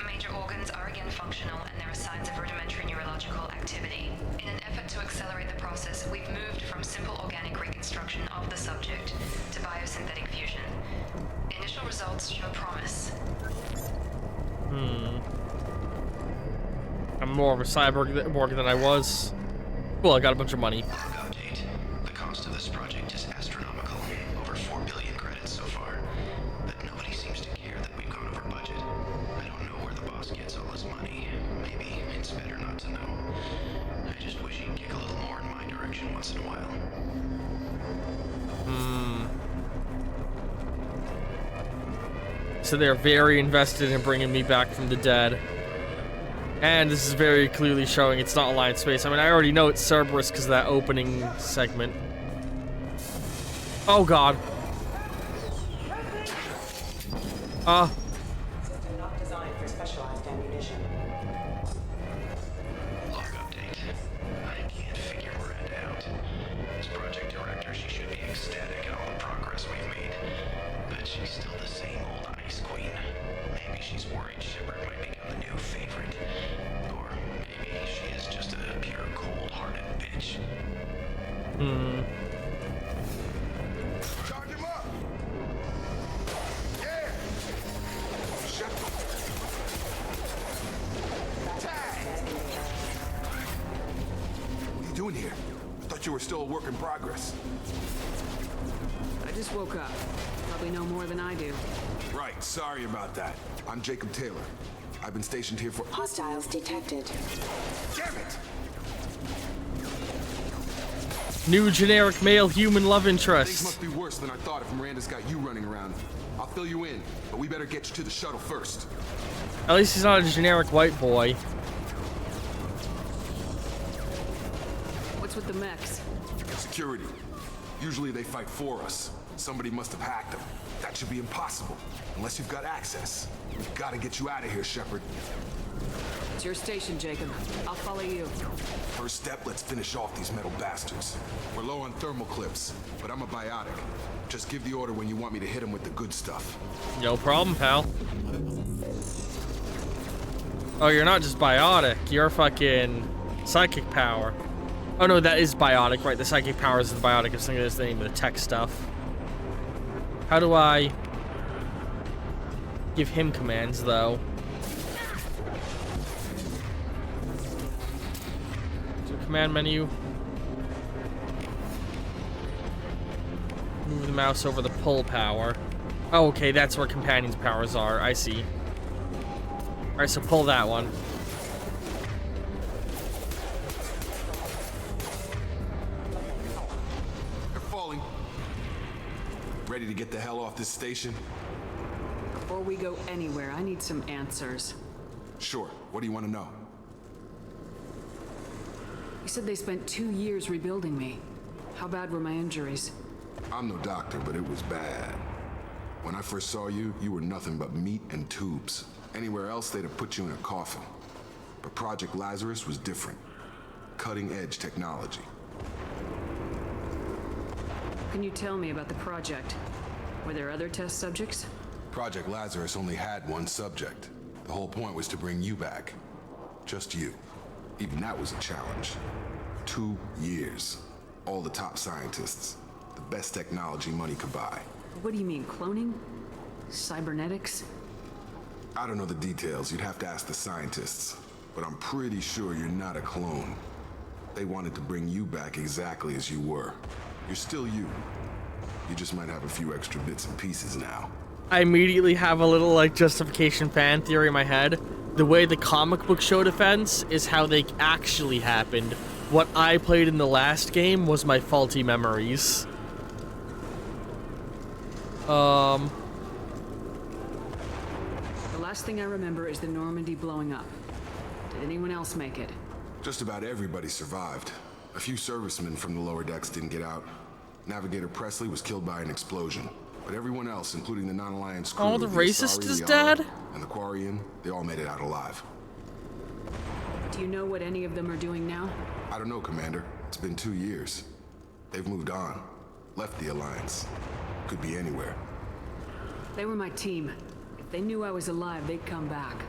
Speaker 2: Major organs are again functional, and there are signs of rudimentary neurological activity. In an effort to accelerate the process, we've moved from simple organic reconstruction of the subject to biosynthetic fusion. Initial results show promise.
Speaker 1: I'm more of a cyborg than I was. Well, I got a bunch of money.
Speaker 10: Update. The cost of this project is astronomical. Over 4 billion credits so far. once in a while.
Speaker 1: So they're very invested in bringing me back from the dead. And this is very clearly showing it's not Alliance space. I mean, I already know it's Cerberus because of that opening segment. Oh, God.
Speaker 11: System not designed for specialized ammunition.
Speaker 10: Log update. I can't figure Miranda out. As project director, she should be ecstatic at all the progress we've made. But she's still the same old Ice Queen. Maybe she's worried Shepard might become the new favorite. Or maybe she is just a pure cold-hearted bitch.
Speaker 8: Charge him up! Yeah! Shut What are you doing here? I thought you were still a work in progress.
Speaker 9: I just woke up. Probably know more than I do.
Speaker 8: Right, sorry about that. I'm Jacob Taylor. I've been stationed here for—
Speaker 11: Hostiles detected.
Speaker 8: Damn it!
Speaker 1: New generic male human love
Speaker 8: Things
Speaker 1: interest.
Speaker 8: must be worse than I thought if Miranda's got you running around. I'll fill you in, but we better get you to the shuttle first.
Speaker 1: At least he's not a generic white boy.
Speaker 9: What's with the mechs?
Speaker 8: Security. Usually they fight for us. Somebody must have hacked them. That should be impossible, unless you've got access. We've got to get you out of here, Shepard.
Speaker 9: It's your station, Jacob. I'll follow you.
Speaker 8: First step, let's finish off these metal bastards. We're low on thermal clips, but I'm a biotic. Just give the order when you want me to hit them with the good stuff.
Speaker 1: No problem, pal. Oh, you're not just biotic. You're fucking psychic power. Oh, no, that is biotic, right? The psychic power is the biotic. I was thinking that's the name of the tech stuff. How do I give him commands, though? Command menu. Move the mouse over the pull power. Oh, okay, that's where companions' powers are. I see. Alright, so pull that one.
Speaker 8: They're falling. Ready to get the hell off this station?
Speaker 9: Before we go anywhere, I need some answers.
Speaker 8: Sure. What do you want to know?
Speaker 9: You said they spent 2 years rebuilding me. How bad were my injuries?
Speaker 8: I'm no doctor, but it was bad. When I first saw you, you were nothing but meat and tubes. Anywhere else, they'd have put you in a coffin. But Project Lazarus was different. Cutting-edge technology.
Speaker 9: Can you tell me about the project? Were there other test subjects?
Speaker 8: Project Lazarus only had one subject. The whole point was to bring you back. Just you. Even that was a challenge. 2 years. All the top scientists. The best technology money could buy.
Speaker 9: What do you mean, cloning? Cybernetics?
Speaker 8: I don't know the details. You'd have to ask the scientists. But I'm pretty sure you're not a clone. They wanted to bring you back exactly as you were. You're still you. You just might have a few extra bits and pieces now.
Speaker 1: I immediately have a little, like, justification fan theory in my head. The way the comic book showed events is how they actually happened. What I played in the last game was my faulty memories.
Speaker 9: The last thing I remember is the Normandy blowing up. Did anyone else make it?
Speaker 8: Just about everybody survived. A few servicemen from the lower decks didn't get out. Navigator Presley was killed by an explosion. But everyone else, including the non-Alliance crew,
Speaker 1: Oh, the racist is dead?
Speaker 8: And the Quarian, they all made it out alive.
Speaker 9: Do you know what any of them are doing now?
Speaker 8: I don't know, Commander. It's been 2 years. They've moved on. Left the Alliance. Could be anywhere.
Speaker 9: They were my team. If they knew I was alive, they'd come back.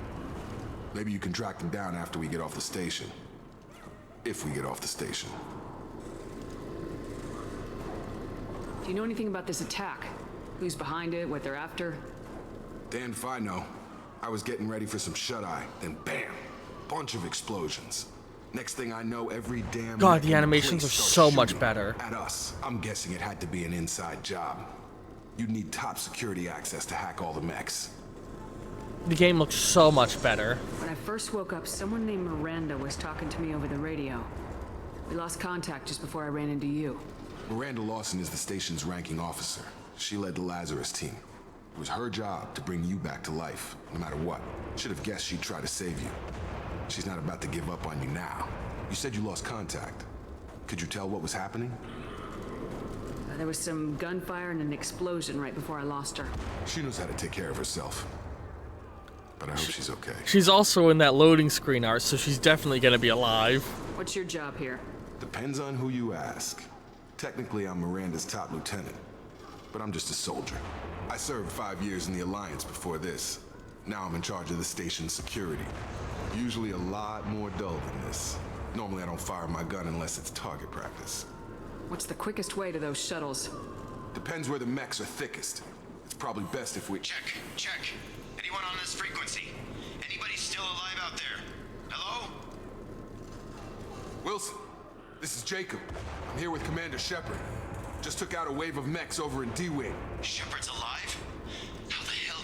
Speaker 8: Maybe you can track them down after we get off the station. If we get off the station.
Speaker 9: Do you know anything about this attack? Who's behind it, what they're after?
Speaker 8: Damned if I know. I was getting ready for some shut-eye, then bam! Bunch of explosions. Next thing I know, every damn...
Speaker 1: God, the animations are so much better.
Speaker 8: At us. I'm guessing it had to be an inside job. You'd need top security access to hack all the mechs.
Speaker 1: The game looks so much better.
Speaker 9: When I first woke up, someone named Miranda was talking to me over the radio. We lost contact just before I ran into you.
Speaker 8: Miranda Lawson is the station's ranking officer. She led the Lazarus team. It was her job to bring you back to life, no matter what. Should have guessed she'd try to save you. She's not about to give up on you now. You said you lost contact. Could you tell what was happening?
Speaker 9: There was some gunfire and an explosion right before I lost her.
Speaker 8: She knows how to take care of herself. But I hope she's okay.
Speaker 1: She's also in that loading screen art, so she's definitely gonna be alive.
Speaker 9: What's your job here?
Speaker 8: Depends on who you ask. Technically, I'm Miranda's top lieutenant, but I'm just a soldier. I served 5 years in the Alliance before this. Now I'm in charge of the station's security. Usually a lot more dull than this. Normally I don't fire my gun unless it's target practice.
Speaker 9: What's the quickest way to those shuttles?
Speaker 8: Depends where the mechs are thickest. It's probably best if we...
Speaker 10: Check. Anyone on this frequency? Anybody still alive out there? Hello?
Speaker 8: Wilson, this is Jacob. I'm here with Commander Shepard. Just took out a wave of mechs over in D-Wing.
Speaker 10: Shepard's alive? How the hell?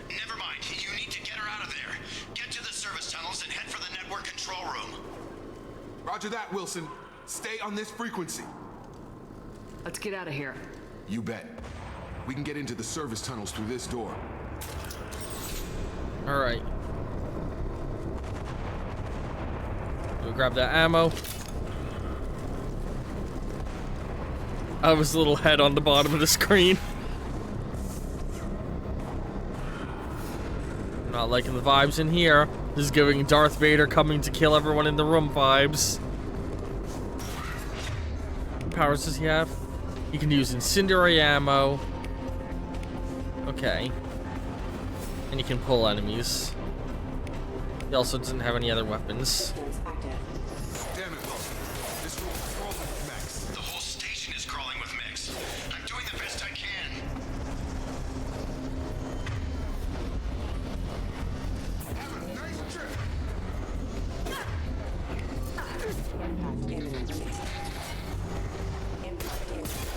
Speaker 10: Never mind. You need to get her out of there. Get to the service tunnels and head for the network control room.
Speaker 8: Roger that, Wilson. Stay on this frequency.
Speaker 9: Let's get out of here.
Speaker 8: You bet. We can get into the service tunnels through this door.
Speaker 1: All right. We'll grab that ammo. I have his little head on the bottom of the screen. Not liking the vibes in here. This is giving Darth Vader coming to kill everyone in the room vibes. What powers does he have? He can use incendiary ammo. Okay. And he can pull enemies. He also doesn't have any other weapons.
Speaker 8: Damn it, Wilson. This room's crawling with mechs.
Speaker 10: The whole station is crawling with mechs. I'm doing the best I can.
Speaker 8: Have a nice trip.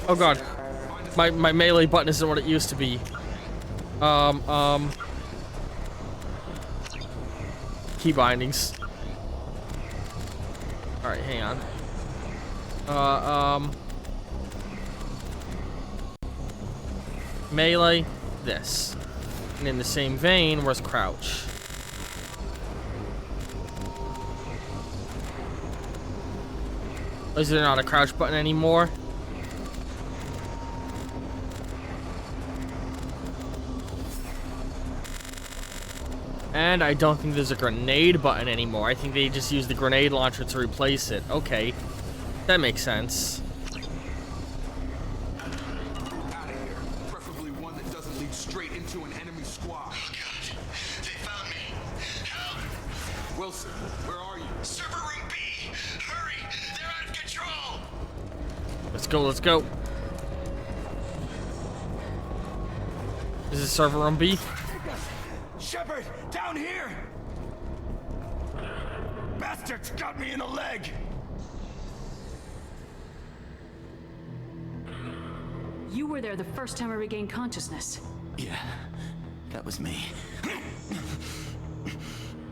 Speaker 1: Oh god. My melee button isn't what it used to be. Key bindings. Alright, hang on. Melee, this. And in the same vein, where's crouch? Is there not a crouch button anymore? And I don't think there's a grenade button anymore. I think they just used the grenade launcher to replace it. Okay. That makes sense.
Speaker 8: Out of here. Preferably one that doesn't lead straight into an enemy squad.
Speaker 10: Oh god. They found me. Help!
Speaker 8: Wilson, where are you?
Speaker 10: Server room B! Hurry! They're out of control!
Speaker 1: Let's go, let's go. Is it server room B?
Speaker 12: Shepard, down here! Bastards got me in the leg!
Speaker 6: You were there the first time I regained consciousness.
Speaker 12: Yeah, that was me.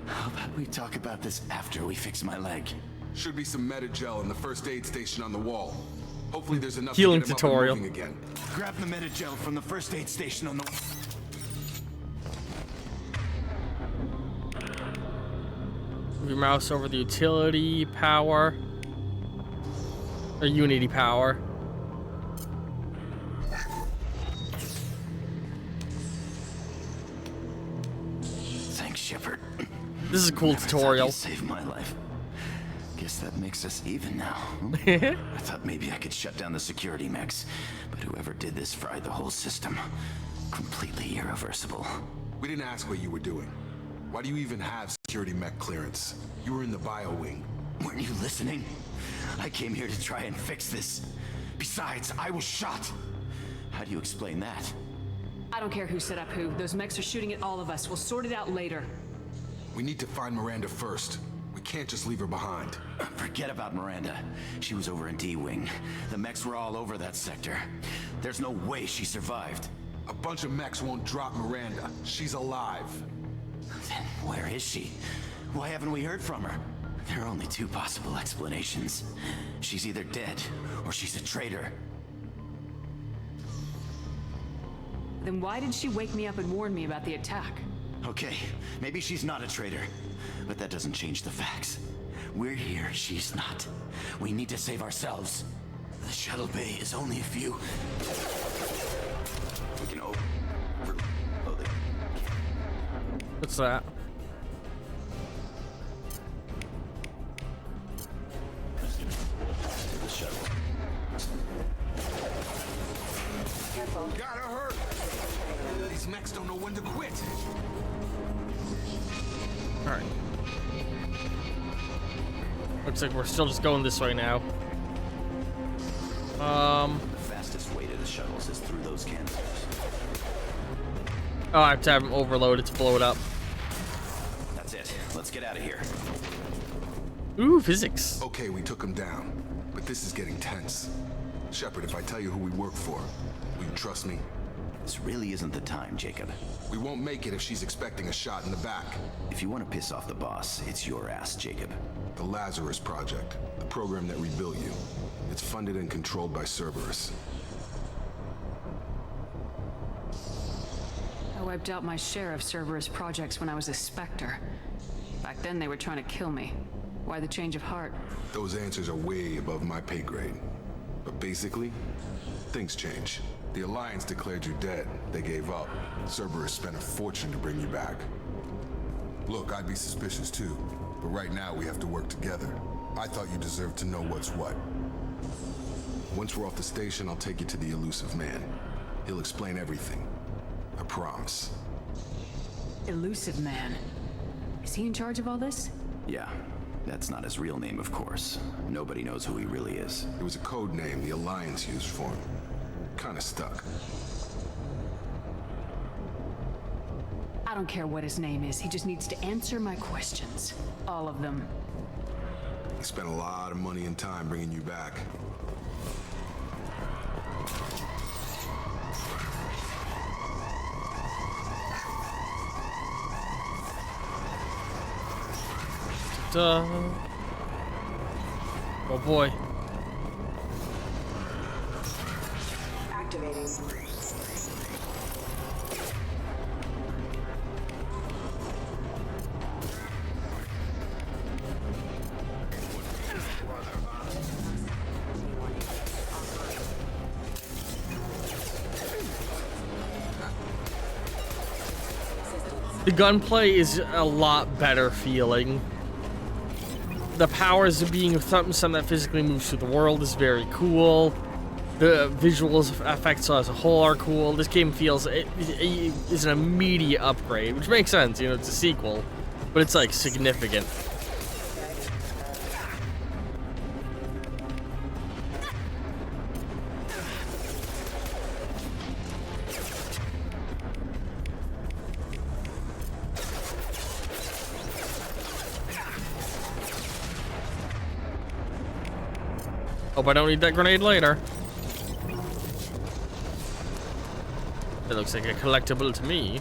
Speaker 12: How about we talk about this after we fix my leg?
Speaker 8: Should be some Metagel in the first aid station on the wall. Hopefully there's enough
Speaker 1: Healing
Speaker 8: to get him
Speaker 1: tutorial.
Speaker 8: up and moving again.
Speaker 12: Grab the Metagel from the first aid station on the...
Speaker 1: Move your mouse over the utility power. Or Unity power.
Speaker 12: Thanks, Shepard.
Speaker 1: This is a cool
Speaker 12: Never thought
Speaker 1: tutorial.
Speaker 12: you'd save my life. Guess that makes us even now. I thought maybe I could shut down the security mechs, but whoever did this fried the whole system. Completely irreversible.
Speaker 8: We didn't ask what you were doing. Why do you even have security mech clearance? You were in the bio wing.
Speaker 12: Weren't you listening? I came here to try and fix this. Besides, I was shot. How do you explain that?
Speaker 6: I don't care who set up who. Those mechs are shooting at all of us. We'll sort it out later.
Speaker 8: We need to find Miranda first. We can't just leave her behind.
Speaker 12: Forget about Miranda. She was over in D-Wing. The mechs were all over that sector. There's no way she survived.
Speaker 8: A bunch of mechs won't drop Miranda. She's alive.
Speaker 12: Then where is she? Why haven't we heard from her? There are only two possible explanations. She's either dead, or she's a traitor.
Speaker 6: Then why did she wake me up and warn me about the attack?
Speaker 12: Okay, maybe she's not a traitor, but that doesn't change the facts. We're here, she's not. We need to save ourselves. The shuttle bay is only a few... We can overload it.
Speaker 1: What's that?
Speaker 12: To the shuttle.
Speaker 11: Careful.
Speaker 8: Gotta hurt! These mechs don't know when to quit.
Speaker 1: Alright. Looks like we're still just going this way now.
Speaker 12: The fastest way to the shuttles is through those canisters.
Speaker 1: Oh, I have to have them overloaded to blow it up.
Speaker 12: That's it. Let's get out of here.
Speaker 1: Ooh, physics.
Speaker 8: Okay, we took them down, but this is getting tense. Shepard, if I tell you who we work for, will you trust me?
Speaker 12: This really isn't the time, Jacob.
Speaker 8: We won't make it if she's expecting a shot in the back.
Speaker 12: If you want to piss off the boss, it's your ass, Jacob.
Speaker 8: The Lazarus Project, the program that rebuilt you. It's funded and controlled by Cerberus.
Speaker 6: I wiped out my share of Cerberus projects when I was a Spectre. Back then they were trying to kill me. Why the change of heart?
Speaker 8: Those answers are way above my pay grade. But basically, things change. The Alliance declared you dead. They gave up. Cerberus spent a fortune to bring you back. Look, I'd be suspicious too. But right now we have to work together. I thought you deserved to know what's what. Once we're off the station, I'll take you to the Elusive Man. He'll explain everything. I promise.
Speaker 6: Elusive Man. Is he in charge of all this?
Speaker 12: Yeah, that's not his real name, of course. Nobody knows who he really is.
Speaker 8: It was a code name the Alliance used for him. Kinda stuck.
Speaker 6: I don't care what his name is. He just needs to answer my questions. All of them.
Speaker 8: He spent a lot of money and time bringing you back.
Speaker 1: Oh boy.
Speaker 11: Activating.
Speaker 1: The gunplay is a lot better feeling. The powers of being something that physically moves through the world is very cool. The visuals effects as a whole are cool. This game feels it is an immediate upgrade, which makes sense. You know, it's a sequel, but it's like significant. Hope I don't need that grenade later. It looks like a collectible to me.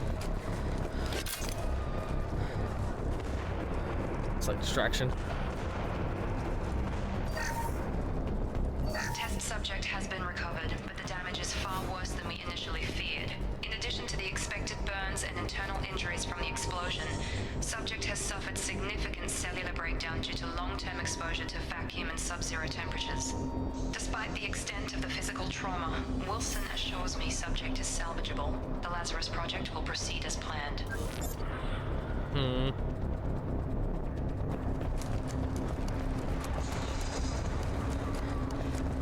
Speaker 1: It's like distraction.
Speaker 2: Test subject has been recovered, but the damage is far worse than we initially feared. In addition to the expected burns and internal injuries from the explosion, subject has suffered significant cellular breakdown due to long-term exposure to vacuum and sub-zero temperatures. Despite the extent of the physical trauma, Wilson assures me subject is salvageable. The Lazarus Project will proceed as planned.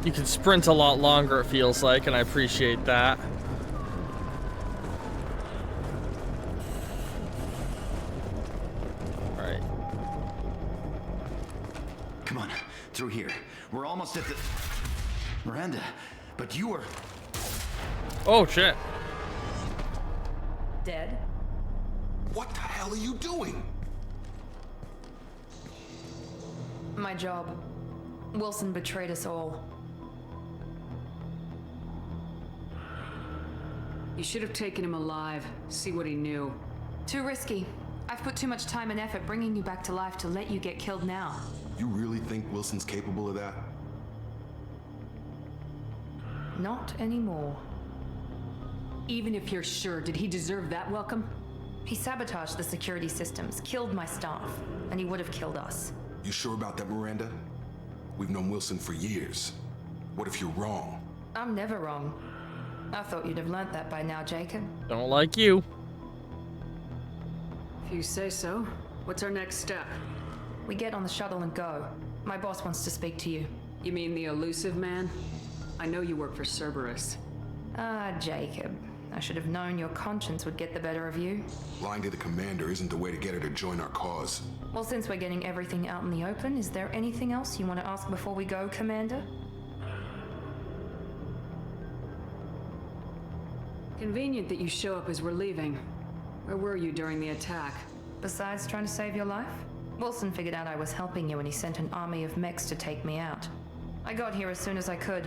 Speaker 1: You can sprint a lot longer, it feels like, and I appreciate that. Alright.
Speaker 12: Come on, through here. We're almost at the... Miranda, but you were...
Speaker 1: Oh, shit.
Speaker 7: Dead?
Speaker 8: What the hell are you doing?
Speaker 2: My job. Wilson betrayed us all.
Speaker 6: You should have taken him alive. See what he knew.
Speaker 2: Too risky.
Speaker 6: I've put too much time and effort bringing you back to life to let you get killed now.
Speaker 8: You really think Wilson's capable of that?
Speaker 6: Not anymore. Even if you're sure, did he deserve that welcome? He sabotaged the security systems, killed my staff, and he would have killed us.
Speaker 8: You sure about that, Miranda? We've known Wilson for years. What if you're wrong?
Speaker 6: I'm never wrong. I thought you'd have learnt that by now, Jacob.
Speaker 1: Don't like you.
Speaker 9: If you say so. What's our next step?
Speaker 6: We get on the shuttle and go. My boss wants to speak to you.
Speaker 9: You mean the elusive man? I know you work for Cerberus.
Speaker 6: Ah, Jacob. I should have known your conscience would get the better of you.
Speaker 8: Lying to the commander isn't the way to get her to join our cause.
Speaker 6: Well, since we're getting everything out in the open, is there anything else you want to ask before we go, Commander?
Speaker 9: Convenient that you show up as we're leaving. Where were you during the attack?
Speaker 6: Besides trying to save your life? Wilson figured out I was helping you and he sent an army of mechs to take me out. I got here as soon as I could.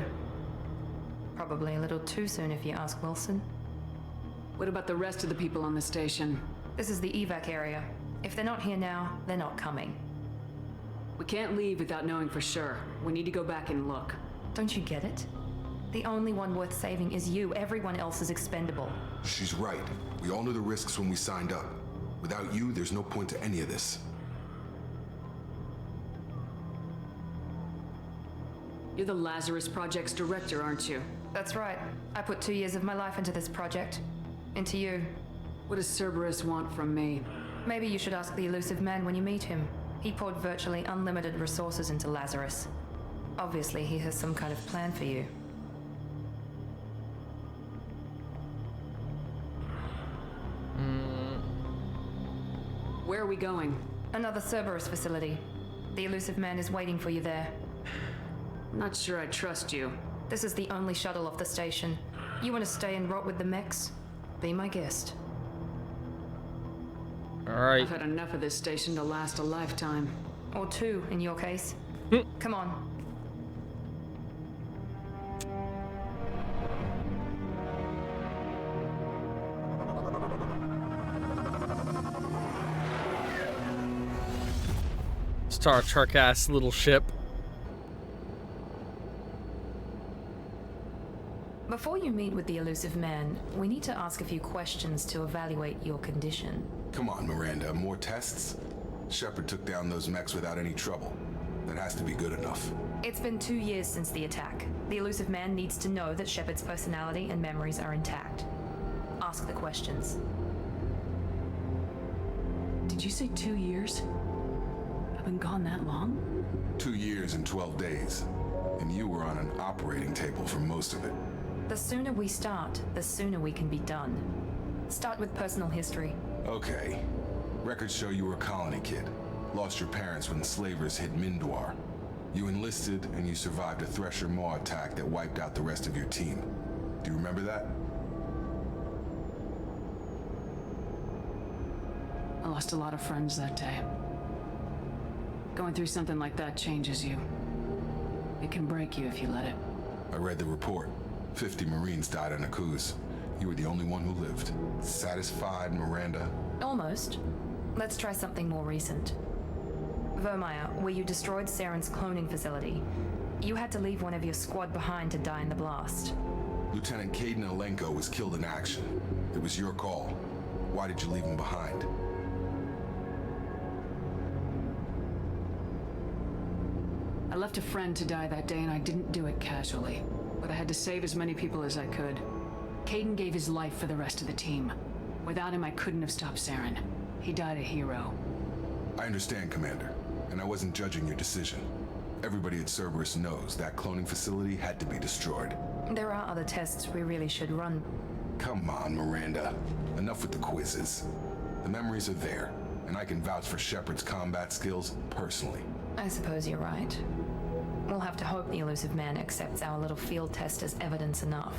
Speaker 6: Probably a little too soon if you ask Wilson.
Speaker 9: What about the rest of the people on the station?
Speaker 6: This is the evac area. If they're not here now, they're not coming.
Speaker 9: We can't leave without knowing for sure. We need to go back and look.
Speaker 6: Don't you get it? The only one worth saving is you. Everyone else is expendable.
Speaker 8: She's right. We all knew the risks when we signed up. Without you, there's no point to any of this.
Speaker 9: You're the Lazarus Project's director, aren't you?
Speaker 6: That's right. I put 2 years of my life into this project. Into you.
Speaker 9: What does Cerberus want from me?
Speaker 6: Maybe you should ask the elusive man when you meet him. He poured virtually unlimited resources into Lazarus. Obviously, he has some kind of plan for you.
Speaker 9: Where are we going?
Speaker 6: Another Cerberus facility. The elusive man is waiting for you there.
Speaker 9: I'm not sure I trust you.
Speaker 6: This is the only shuttle off the station. You want to stay and rot with the mechs? Be my guest.
Speaker 1: Alright.
Speaker 9: I've had enough of this station to last a lifetime.
Speaker 6: Or 2, in your case. Come on.
Speaker 1: Star Trek ass little ship.
Speaker 6: Before you meet with the elusive man, we need to ask a few questions to evaluate your condition.
Speaker 8: Come on, Miranda, more tests? Shepard took down those mechs without any trouble. That has to be good enough.
Speaker 6: It's been 2 years since the attack. The elusive man needs to know that Shepard's personality and memories are intact. Ask the questions.
Speaker 9: Did you say 2 years? I've been gone that long?
Speaker 8: 2 years and 12 days. And you were on an operating table for most of it.
Speaker 6: The sooner we start, the sooner we can be done. Start with personal history.
Speaker 8: Okay. Records show you were a colony kid. Lost your parents when the slavers hit Mindwar. You enlisted and you survived a Thresher Maw attack that wiped out the rest of your team. Do you remember that?
Speaker 9: I lost a lot of friends that day. Going through something like that changes you. It can break you if you let it.
Speaker 8: I read the report. 50 Marines died on Akuz. You were the only one who lived. Satisfied, Miranda?
Speaker 6: Almost. Let's try something more recent. Vermeer, where you destroyed Saren's cloning facility. You had to leave one of your squad behind to die in the blast.
Speaker 8: Lieutenant Caden Alenko was killed in action. It was your call. Why did you leave him behind?
Speaker 9: I left a friend to die that day and I didn't do it casually. But I had to save as many people as I could. Caden gave his life for the rest of the team. Without him, I couldn't have stopped Saren. He died a hero.
Speaker 8: I understand, Commander, and I wasn't judging your decision. Everybody at Cerberus knows that cloning facility had to be destroyed.
Speaker 6: There are other tests we really should run.
Speaker 8: Come on, Miranda. Enough with the quizzes. The memories are there, and I can vouch for Shepard's combat skills personally.
Speaker 6: I suppose you're right. We'll have to hope the elusive man accepts our little field test as evidence enough.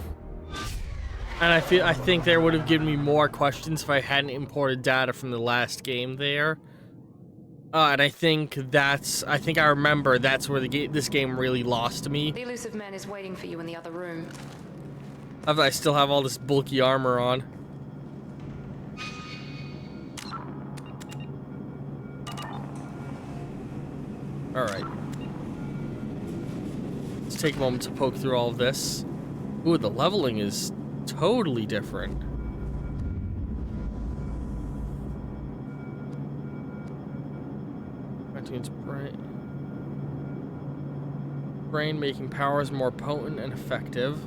Speaker 1: And I think there would have given me more questions if I hadn't imported data from the last game there. And I think I remember that's where this game really lost me.
Speaker 6: The elusive man is waiting for you in the other room.
Speaker 1: I still have all this bulky armor on. Alright. Let's take a moment to poke through all of this. Ooh, the leveling is totally different. Brain making powers more potent and effective.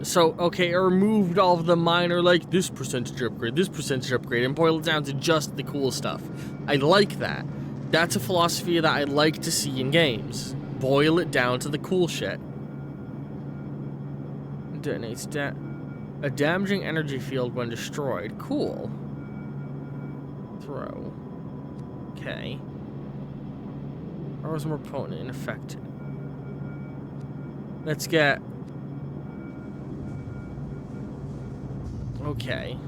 Speaker 1: So, okay, it removed all of the minor, like, this percentage upgrade, and boiled it down to just the cool stuff. I like that. That's a philosophy that I like to see in games. Boil it down to the cool shit. Detonates a damaging energy field when destroyed. Cool. Throw. Okay. Powers more potent and effective. Let's get... Okay.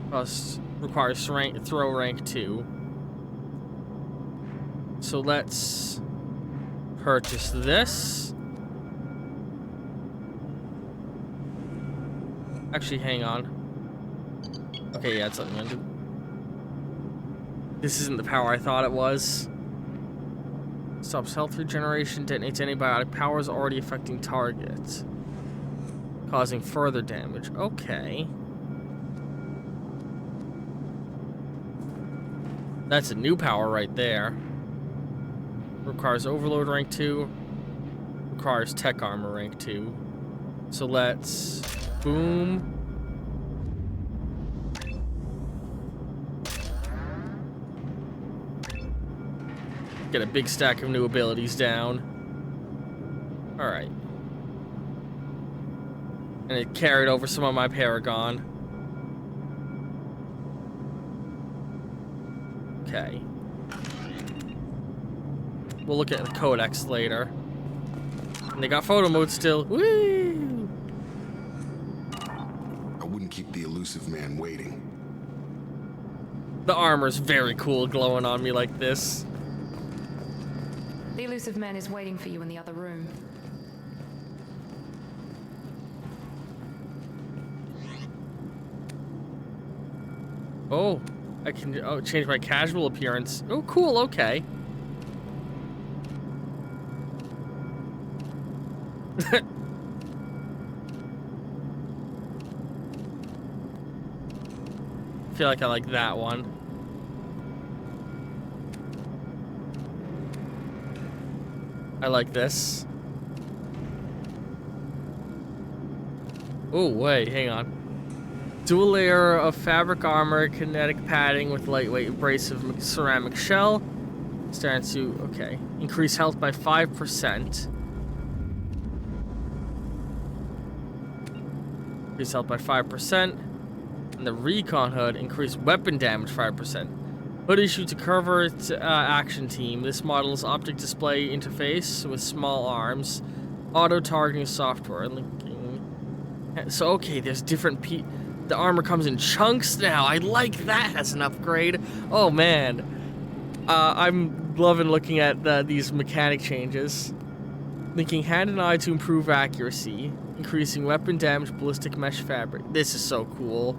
Speaker 1: Plus requires throw rank 2. So let's purchase this. Actually, hang on. Okay, yeah, it's unlimited. This isn't the power I thought it was. Stops health regeneration, detonates antibiotic powers already affecting targets, causing further damage. Okay. That's a new power right there. Requires overload rank 2. Requires tech armor rank 2. So let's... Boom. Get a big stack of new abilities down. Alright. And it carried over some of my Paragon. Okay. We'll look at the Codex later. And they got photo mode still. Woo!
Speaker 8: I wouldn't keep the elusive man waiting.
Speaker 1: The armor's very cool glowing on me like this.
Speaker 6: The elusive man is waiting for you in the other room.
Speaker 1: Oh, I can change my casual appearance. Oh, cool, okay. I feel like I like that one. I like this. Oh, wait, hang on. Dual layer of fabric armor, kinetic padding with lightweight abrasive ceramic shell. Starting to, okay. Increase health by 5%. Increase health by 5%. And the recon hood, increase weapon damage 5%. Hood issued to covert action team. This model's optic display interface with small arms, auto targeting software, linking. So okay, there's different the armor comes in chunks now. I like that as an upgrade. Oh man, I'm loving looking at these mechanic changes. Linking hand and eye to improve accuracy, increasing weapon damage, ballistic mesh fabric. This is so cool.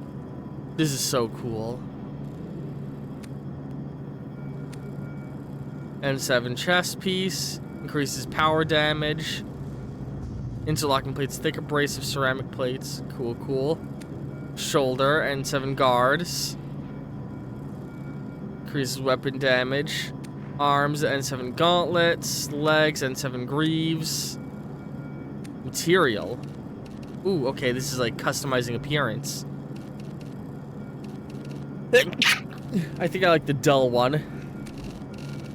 Speaker 1: This is so cool. N7 chest piece, increases power damage. Interlocking plates, thick abrasive ceramic plates. Cool, cool. Shoulder, N7 guards. Increases weapon damage. Arms, N7 gauntlets. Legs, N7 greaves. Material. Ooh, okay, this is like customizing appearance. I think I like the dull one.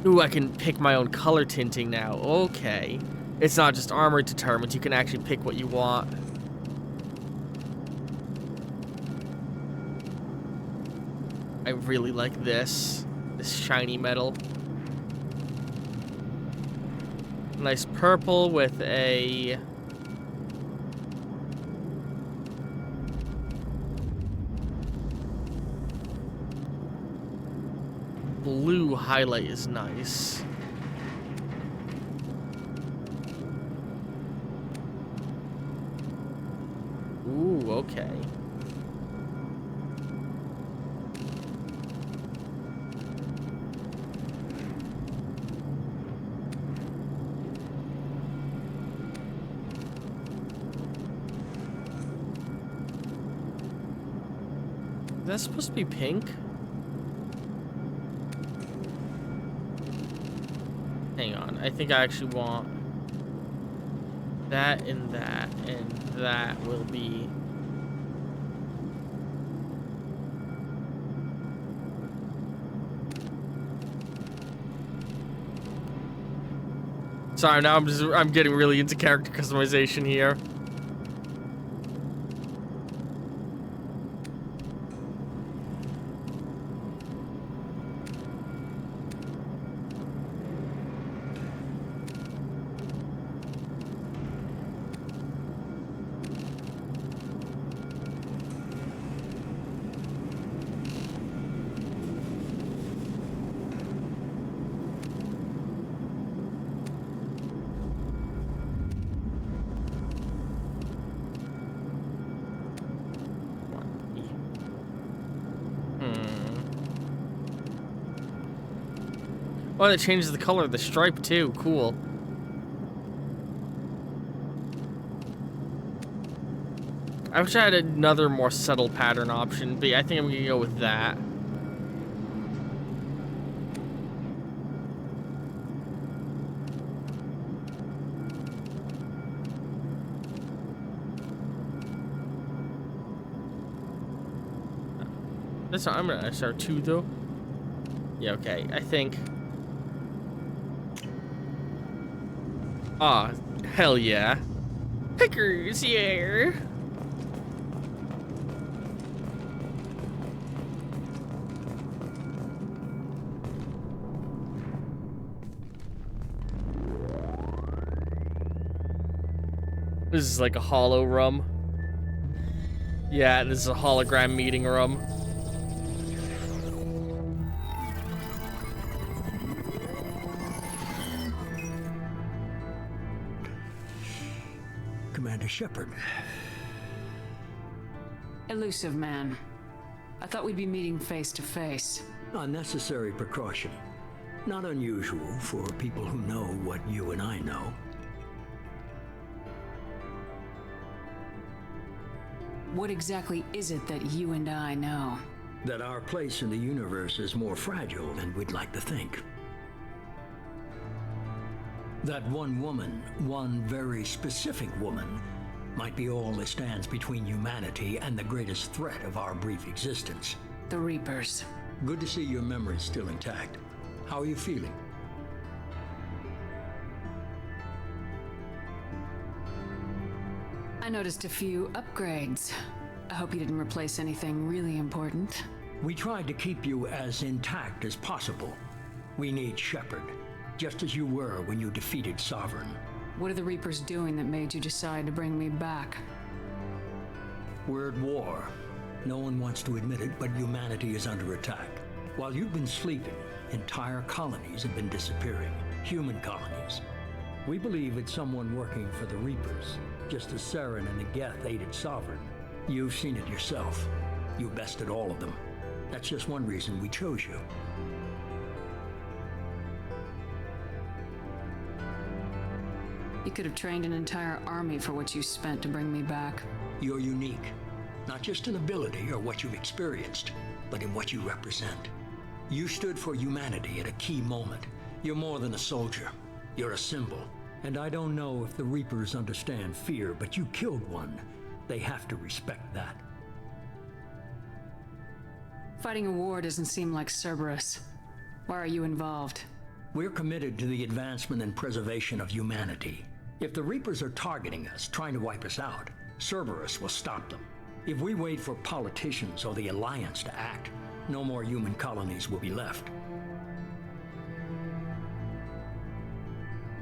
Speaker 1: Ooh, I can pick my own color tinting now. Okay. It's not just armor determined. You can actually pick what you want. I really like this. This shiny metal. Nice purple with a... blue highlight is nice. Ooh, okay. that supposed to be pink? Hang on, I think I actually want that and that will be... Sorry, now I'm getting really into character customization here. Oh, that changes the color of the stripe too. Cool. I wish I had another more subtle pattern option, but I think I'm gonna go with that. That's not, I'm gonna start 2 though. Yeah, okay. I think. Ah, hell yeah. Pickers, yeah. This is like a hollow room. Yeah, this is a hologram meeting room.
Speaker 3: Commander Shepard.
Speaker 9: Elusive man. I thought we'd be meeting face to face.
Speaker 3: Unnecessary precaution. Not unusual for people who know what you and I know.
Speaker 9: What exactly is it that you and I know?
Speaker 3: That our place in the universe is more fragile than we'd like to think. That one woman, one very specific woman, might be all that stands between humanity and the greatest threat of our brief existence.
Speaker 9: The Reapers.
Speaker 3: Good to see your memory's still intact. How are you feeling?
Speaker 9: I noticed a few upgrades. I hope you didn't replace anything really important.
Speaker 3: We tried to keep you as intact as possible. We need Shepard, just as you were when you defeated Sovereign.
Speaker 9: What are the Reapers doing that made you decide to bring me back?
Speaker 3: We're at war. No one wants to admit it, but humanity is under attack. While you've been sleeping, entire colonies have been disappearing. Human colonies. We believe it's someone working for the Reapers, just as Saren and the Geth aided Sovereign. You've seen it yourself. You bested all of them. That's just one reason we chose you.
Speaker 9: You could have trained an entire army for what you spent to bring me back.
Speaker 3: You're unique. Not just in ability or what you've experienced, but in what you represent. You stood for humanity at a key moment. You're more than a soldier. You're a symbol. And I don't know if the Reapers understand fear, but you killed one. They have to respect that.
Speaker 9: Fighting a war doesn't seem like Cerberus. Why are you involved?
Speaker 3: We're committed to the advancement and preservation of humanity. If the Reapers are targeting us, trying to wipe us out, Cerberus will stop them. If we wait for politicians or the Alliance to act, no more human colonies will be left.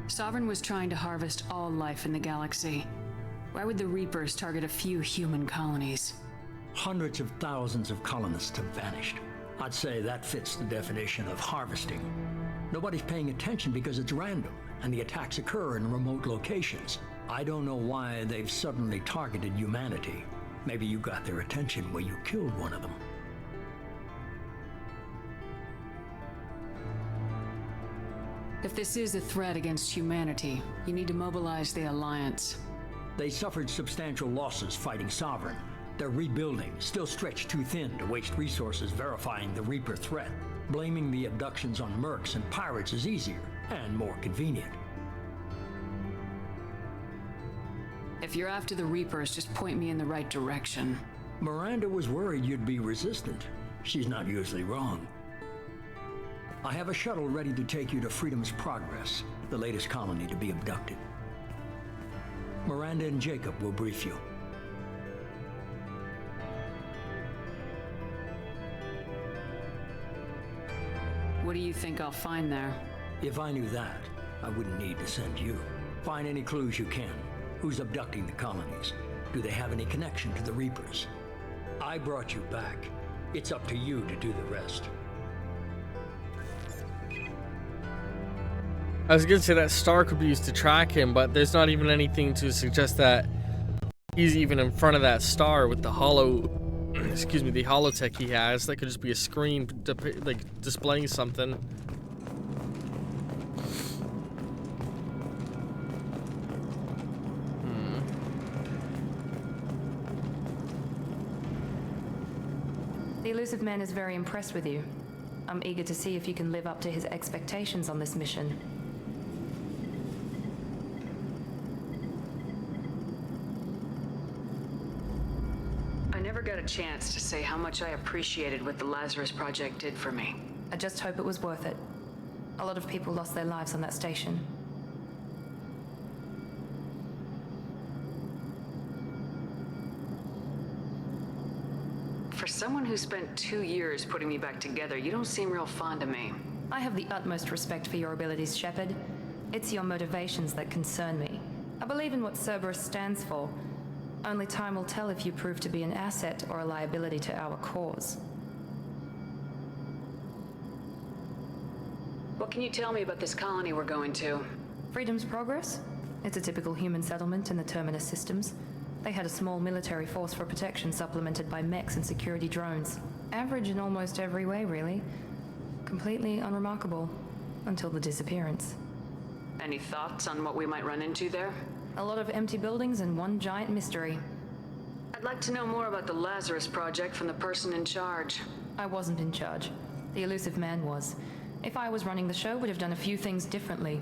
Speaker 9: Sovereign was trying to harvest all life in the galaxy. Why would the Reapers target a few human colonies?
Speaker 3: Hundreds of thousands of colonists have vanished. I'd say that fits the definition of harvesting. Nobody's paying attention because it's random, and the attacks occur in remote locations. I don't know why they've suddenly targeted humanity. Maybe you got their attention when you killed one of them.
Speaker 9: If this is a threat against humanity, you need to mobilize the Alliance.
Speaker 3: They suffered substantial losses fighting Sovereign. They're rebuilding, still stretched too thin to waste resources verifying the Reaper threat. Blaming the abductions on mercs and pirates is easier and more convenient.
Speaker 9: If you're after the Reapers, just point me in the right direction.
Speaker 3: Miranda was worried you'd be resistant. She's not usually wrong. I have a shuttle ready to take you to Freedom's Progress, the latest colony to be abducted. Miranda and Jacob will brief you.
Speaker 9: What do you think I'll find there?
Speaker 3: If I knew that, I wouldn't need to send you. Find any clues you can. Who's abducting the colonies? Do they have any connection to the Reapers? I brought you back. It's up to you to do the rest.
Speaker 1: I was gonna say that star could be used to track him, but there's not even anything to suggest that he's even in front of that star with the the holotech he has. That could just be a screen like displaying something.
Speaker 6: The Elusive Man is very impressed with you. I'm eager to see if you can live up to his expectations on this mission.
Speaker 9: I never got a chance to say how much I appreciated what the Lazarus Project did for me.
Speaker 6: I just hope it was worth it. A lot of people lost their lives on that station.
Speaker 9: For someone who spent 2 years putting me back together, you don't seem real fond of me.
Speaker 6: I have the utmost respect for your abilities, Shepard. It's your motivations that concern me. I believe in what Cerberus stands for. Only time will tell if you prove to be an asset or a liability to our cause.
Speaker 9: What can you tell me about this colony we're going to?
Speaker 6: Freedom's Progress? It's a typical human settlement in the Terminus systems. They had a small military force for protection supplemented by mechs and security drones. Average in almost every way, really. Completely unremarkable. Until the disappearance.
Speaker 9: Any thoughts on what we might run into there?
Speaker 6: A lot of empty buildings and one giant mystery.
Speaker 9: I'd like to know more about the Lazarus Project from the person in charge.
Speaker 6: I wasn't in charge. The Elusive Man was. If I was running the show, would have done a few things differently.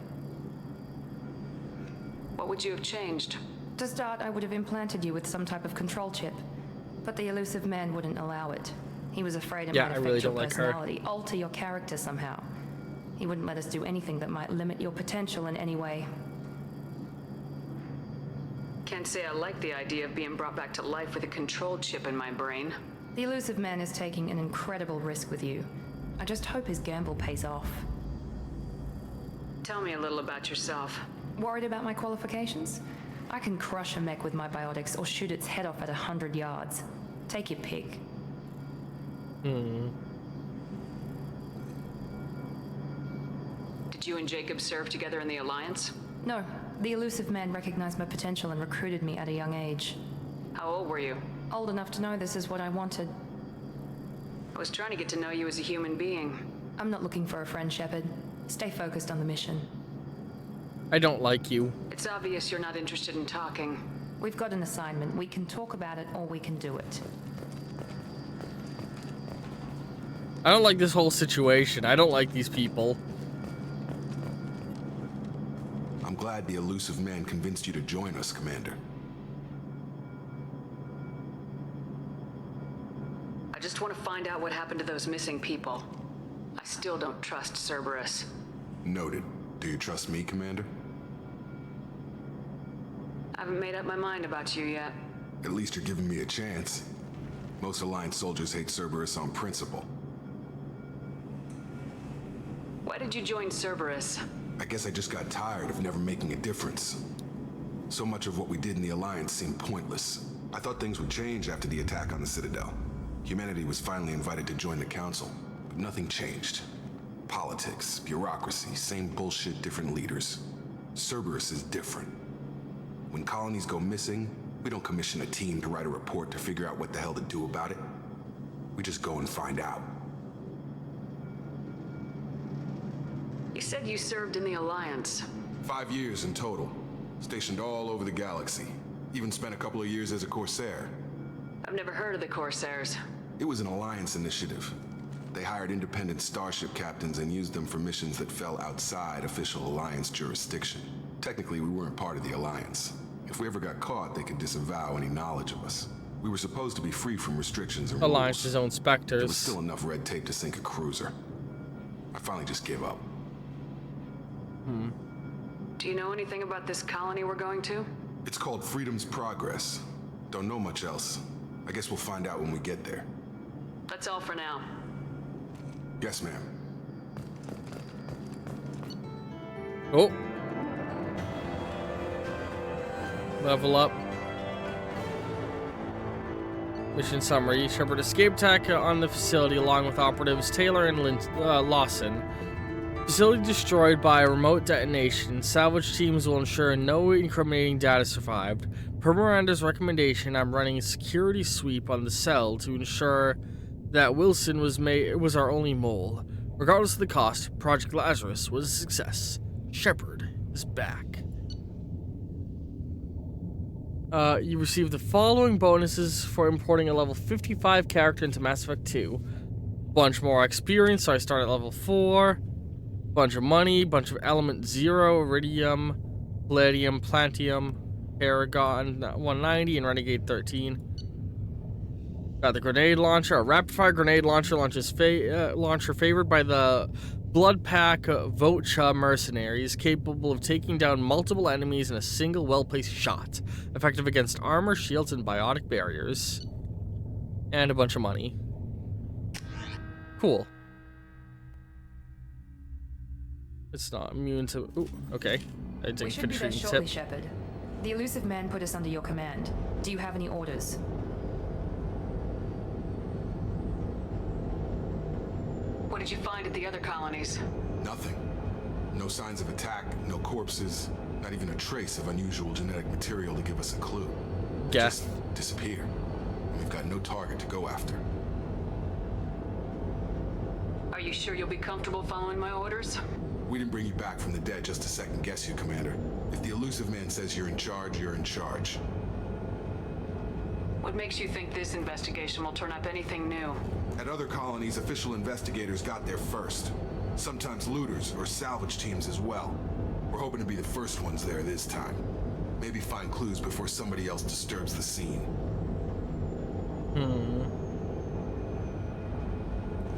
Speaker 9: What would you have changed?
Speaker 6: To start, I would have implanted you with some type of control chip. But the Elusive Man wouldn't allow it. He was afraid it might affect your personality, alter your character somehow. He wouldn't let us do anything that might limit your potential in any way.
Speaker 9: Can't say I like the idea of being brought back to life with a control chip in my brain.
Speaker 6: The Elusive Man is taking an incredible risk with you. I just hope his gamble pays off.
Speaker 9: Tell me a little about yourself.
Speaker 6: Worried about my qualifications? I can crush a mech with my biotics or shoot its head off at 100 yards. Take your pick.
Speaker 9: Did you and Jacob serve together in the Alliance?
Speaker 6: No. The Elusive Man recognized my potential and recruited me at a young age.
Speaker 9: How old were you?
Speaker 6: Old enough to know this is what I wanted.
Speaker 9: I was trying to get to know you as a human being.
Speaker 6: I'm not looking for a friend, Shepard. Stay focused on the mission.
Speaker 1: I don't like you.
Speaker 9: It's obvious you're not interested in talking.
Speaker 6: We've got an assignment. We can talk about it or we can do it.
Speaker 1: I don't like this whole situation. I don't like these people.
Speaker 8: I'm glad the Elusive Man convinced you to join us, Commander.
Speaker 9: I just want to find out what happened to those missing people. I still don't trust Cerberus.
Speaker 8: Noted. Do you trust me, Commander?
Speaker 9: I haven't made up my mind about you yet.
Speaker 8: At least you're giving me a chance. Most Alliance soldiers hate Cerberus on principle.
Speaker 9: Why did you join Cerberus?
Speaker 8: I guess I just got tired of never making a difference. So much of what we did in the Alliance seemed pointless. I thought things would change after the attack on the Citadel. Humanity was finally invited to join the Council, but nothing changed. Politics, bureaucracy, same bullshit, different leaders. Cerberus is different. When colonies go missing, we don't commission a team to write a report to figure out what the hell to do about it. We just go and find out.
Speaker 9: You said you served in the Alliance.
Speaker 8: 5 years in total. Stationed all over the galaxy. Even spent a couple of years as a Corsair.
Speaker 9: I've never heard of the Corsairs.
Speaker 8: It was an Alliance initiative. They hired independent starship captains and used them for missions that fell outside official Alliance jurisdiction. Technically, we weren't part of the Alliance. If we ever got caught, they could disavow any knowledge of us. We were supposed to be free from restrictions and
Speaker 1: Alliance's own
Speaker 8: rules.
Speaker 1: specters.
Speaker 8: There was still enough red tape to sink a cruiser. I finally just gave up.
Speaker 9: Do you know anything about this colony we're going to?
Speaker 8: It's called Freedom's Progress. Don't know much else. I guess we'll find out when we get there.
Speaker 9: That's all for now.
Speaker 8: Yes, ma'am.
Speaker 1: Oh. Level up. Mission summary. Shepard escaped attack on the facility along with operatives Taylor and Lawson. Facility destroyed by a remote detonation. Salvage teams will ensure no incriminating data survived. Per Miranda's recommendation, I'm running a security sweep on the cell to ensure that Wilson was our only mole. Regardless of the cost, Project Lazarus was a success. Shepard is back. You receive the following bonuses for importing a level 55 character into Mass Effect 2. Bunch more experience, so I start at level 4. Bunch of money, bunch of element 0, iridium, palladium, plantium, paragon 190, and renegade 13. Got the grenade launcher, a rapid-fire grenade launcher launcher favored by the Blood Pack Vocha mercenaries, capable of taking down multiple enemies in a single well-placed shot, effective against armor, shields, and biotic barriers. And a bunch of money. Cool. It's not immune to... Ooh, okay. I didn't
Speaker 6: We should be there
Speaker 1: finish
Speaker 6: shortly, Shepard. The elusive man put us under your command. Do you have any orders?
Speaker 9: What did you find at the other colonies?
Speaker 8: Nothing. No signs of attack, no corpses, not even a trace of unusual genetic material to give us a clue.
Speaker 1: Guess.
Speaker 8: Just disappear. And we've got no target to go after.
Speaker 9: Are you sure you'll be comfortable following my orders?
Speaker 8: We didn't bring you back from the dead just to second guess you, Commander. If the elusive man says you're in charge, you're in charge.
Speaker 9: What makes you think this investigation will turn up anything new?
Speaker 8: At other colonies, official investigators got there first. Sometimes looters or salvage teams as well. We're hoping to be the first ones there this time. Maybe find clues before somebody else disturbs the scene.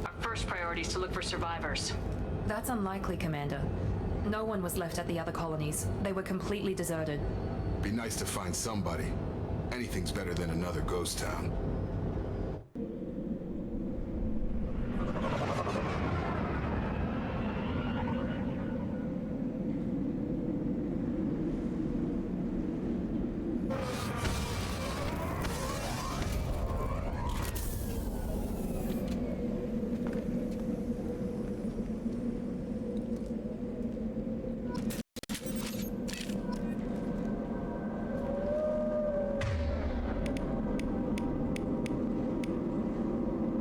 Speaker 9: Our first priority is to look for survivors.
Speaker 6: That's unlikely, Commander. No one was left at the other colonies. They were completely deserted.
Speaker 8: Be nice to find somebody. Anything's better than another ghost town.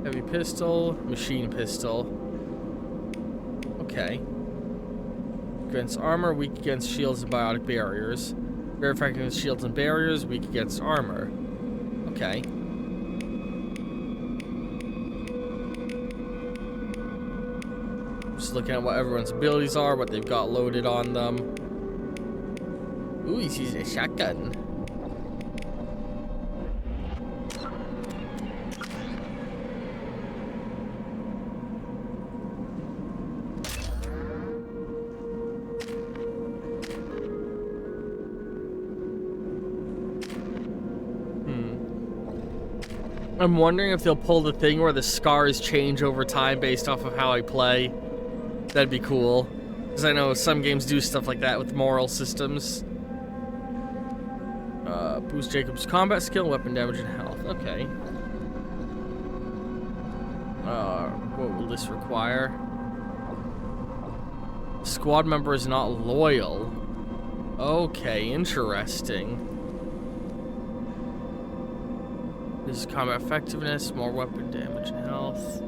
Speaker 1: Heavy pistol, machine pistol. Okay. Against armor, weak against shields and biotic barriers. Very effective against shields and barriers, weak against armor. Okay. Just looking at what everyone's abilities are, what they've got loaded on them. Ooh, he's using a shotgun. I'm wondering if they'll pull the thing where the scars change over time based off of how I play. That'd be cool. Because I know some games do stuff like that with moral systems. Boost Jacob's combat skill, weapon damage, and health. Okay. What will this require? Squad member is not loyal. Okay, interesting. This is combat effectiveness, more weapon damage and health.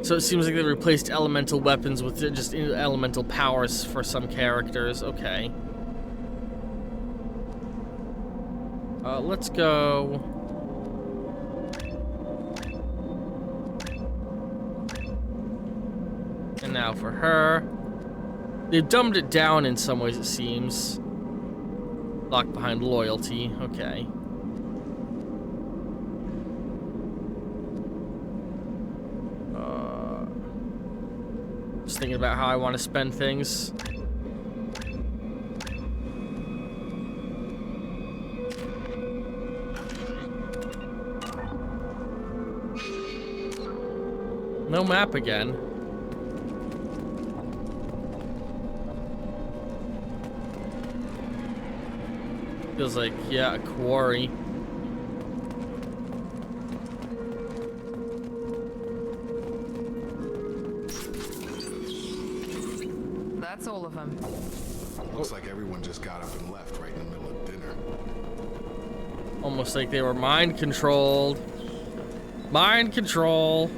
Speaker 1: So it seems like they replaced elemental weapons with just elemental powers for some characters. Okay. Let's go. And now for her. They've dumbed it down in some ways, it seems. Locked behind loyalty. Okay. Just thinking about how I want to spend things. No map again. Feels like, yeah, a quarry.
Speaker 6: That's all of them.
Speaker 8: Looks like everyone just got up and left right in the middle of dinner.
Speaker 1: Almost like they were mind controlled. Mind control.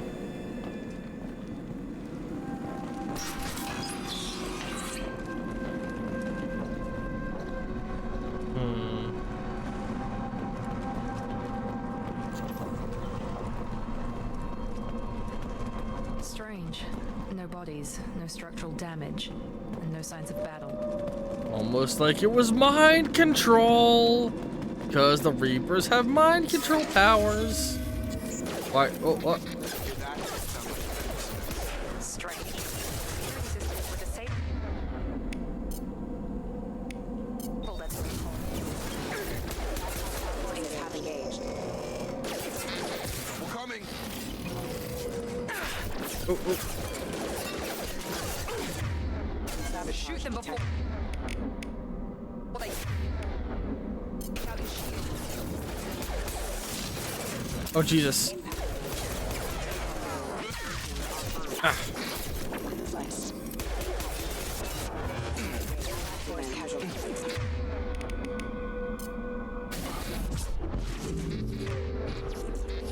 Speaker 6: Strange. No bodies, no structural damage, and no signs of battle.
Speaker 1: Almost like it was mind control. Because the Reapers have mind control powers. Why? Oh, what?
Speaker 7: Strange. Security systems were disabled. Oh, that's have engaged.
Speaker 8: We're coming.
Speaker 1: Oh, oh.
Speaker 7: Shoot them before.
Speaker 1: Oh, Jesus. Ah.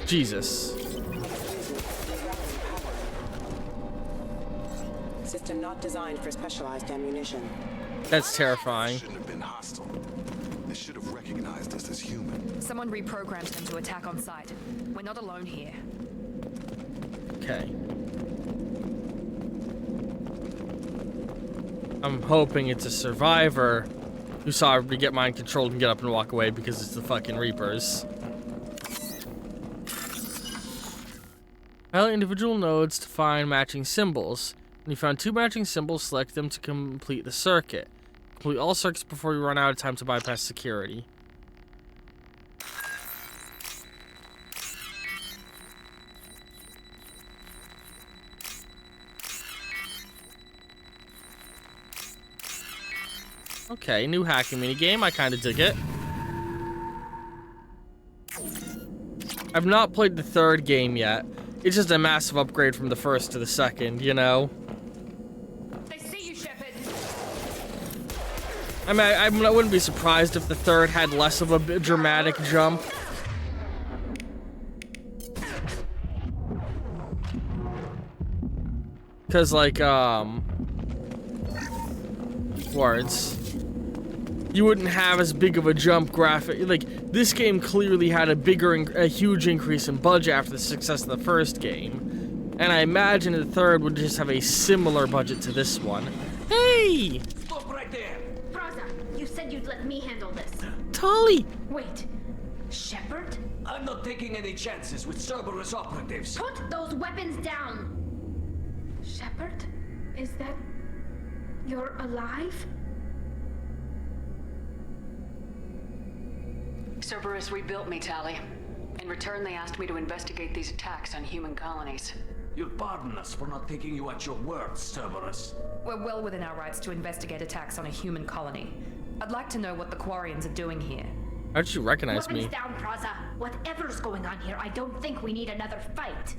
Speaker 1: Jesus.
Speaker 11: System not designed for specialized ammunition.
Speaker 1: That's terrifying.
Speaker 8: Shouldn't have been hostile. They should have recognized us as human.
Speaker 6: Someone reprogrammed them to attack on sight. We're not alone here.
Speaker 1: Okay. I'm hoping it's a survivor who saw everybody get mind controlled and get up and walk away because it's the fucking Reapers. Highlight individual nodes to find matching symbols. When you found 2 matching symbols, select them to complete the circuit. Complete all circuits before you run out of time to bypass security. Okay, new hacking minigame. I kind of dig it. I've not played the 3rd game yet. It's just a massive upgrade from the 1st to the 2nd, you know?
Speaker 6: They see you, Shepard.
Speaker 1: I mean, I wouldn't be surprised if the 3rd had less of a dramatic jump. Because, like, words. You wouldn't have as big of a jump graphic. Like, this game clearly had a huge increase in budget after the success of the 1st game. And I imagine the 3rd would just have a similar budget to this one. Hey!
Speaker 13: Stop right there!
Speaker 14: Braza, you said you'd let me handle this.
Speaker 1: Tali!
Speaker 14: Wait, Shepard?
Speaker 13: I'm not taking any chances with Cerberus operatives.
Speaker 14: Put those weapons down! Shepard? Is that... you're alive?
Speaker 9: Cerberus rebuilt me, Tali. In return, they asked me to investigate these attacks on human colonies.
Speaker 13: You'll pardon us for not taking you at your word, Cerberus.
Speaker 6: We're well within our rights to investigate attacks on a human colony. I'd like to know what the Quarians are doing here.
Speaker 1: How did you recognize me?
Speaker 14: Weapons down, Braza. Whatever's going on here, I don't think we need another fight.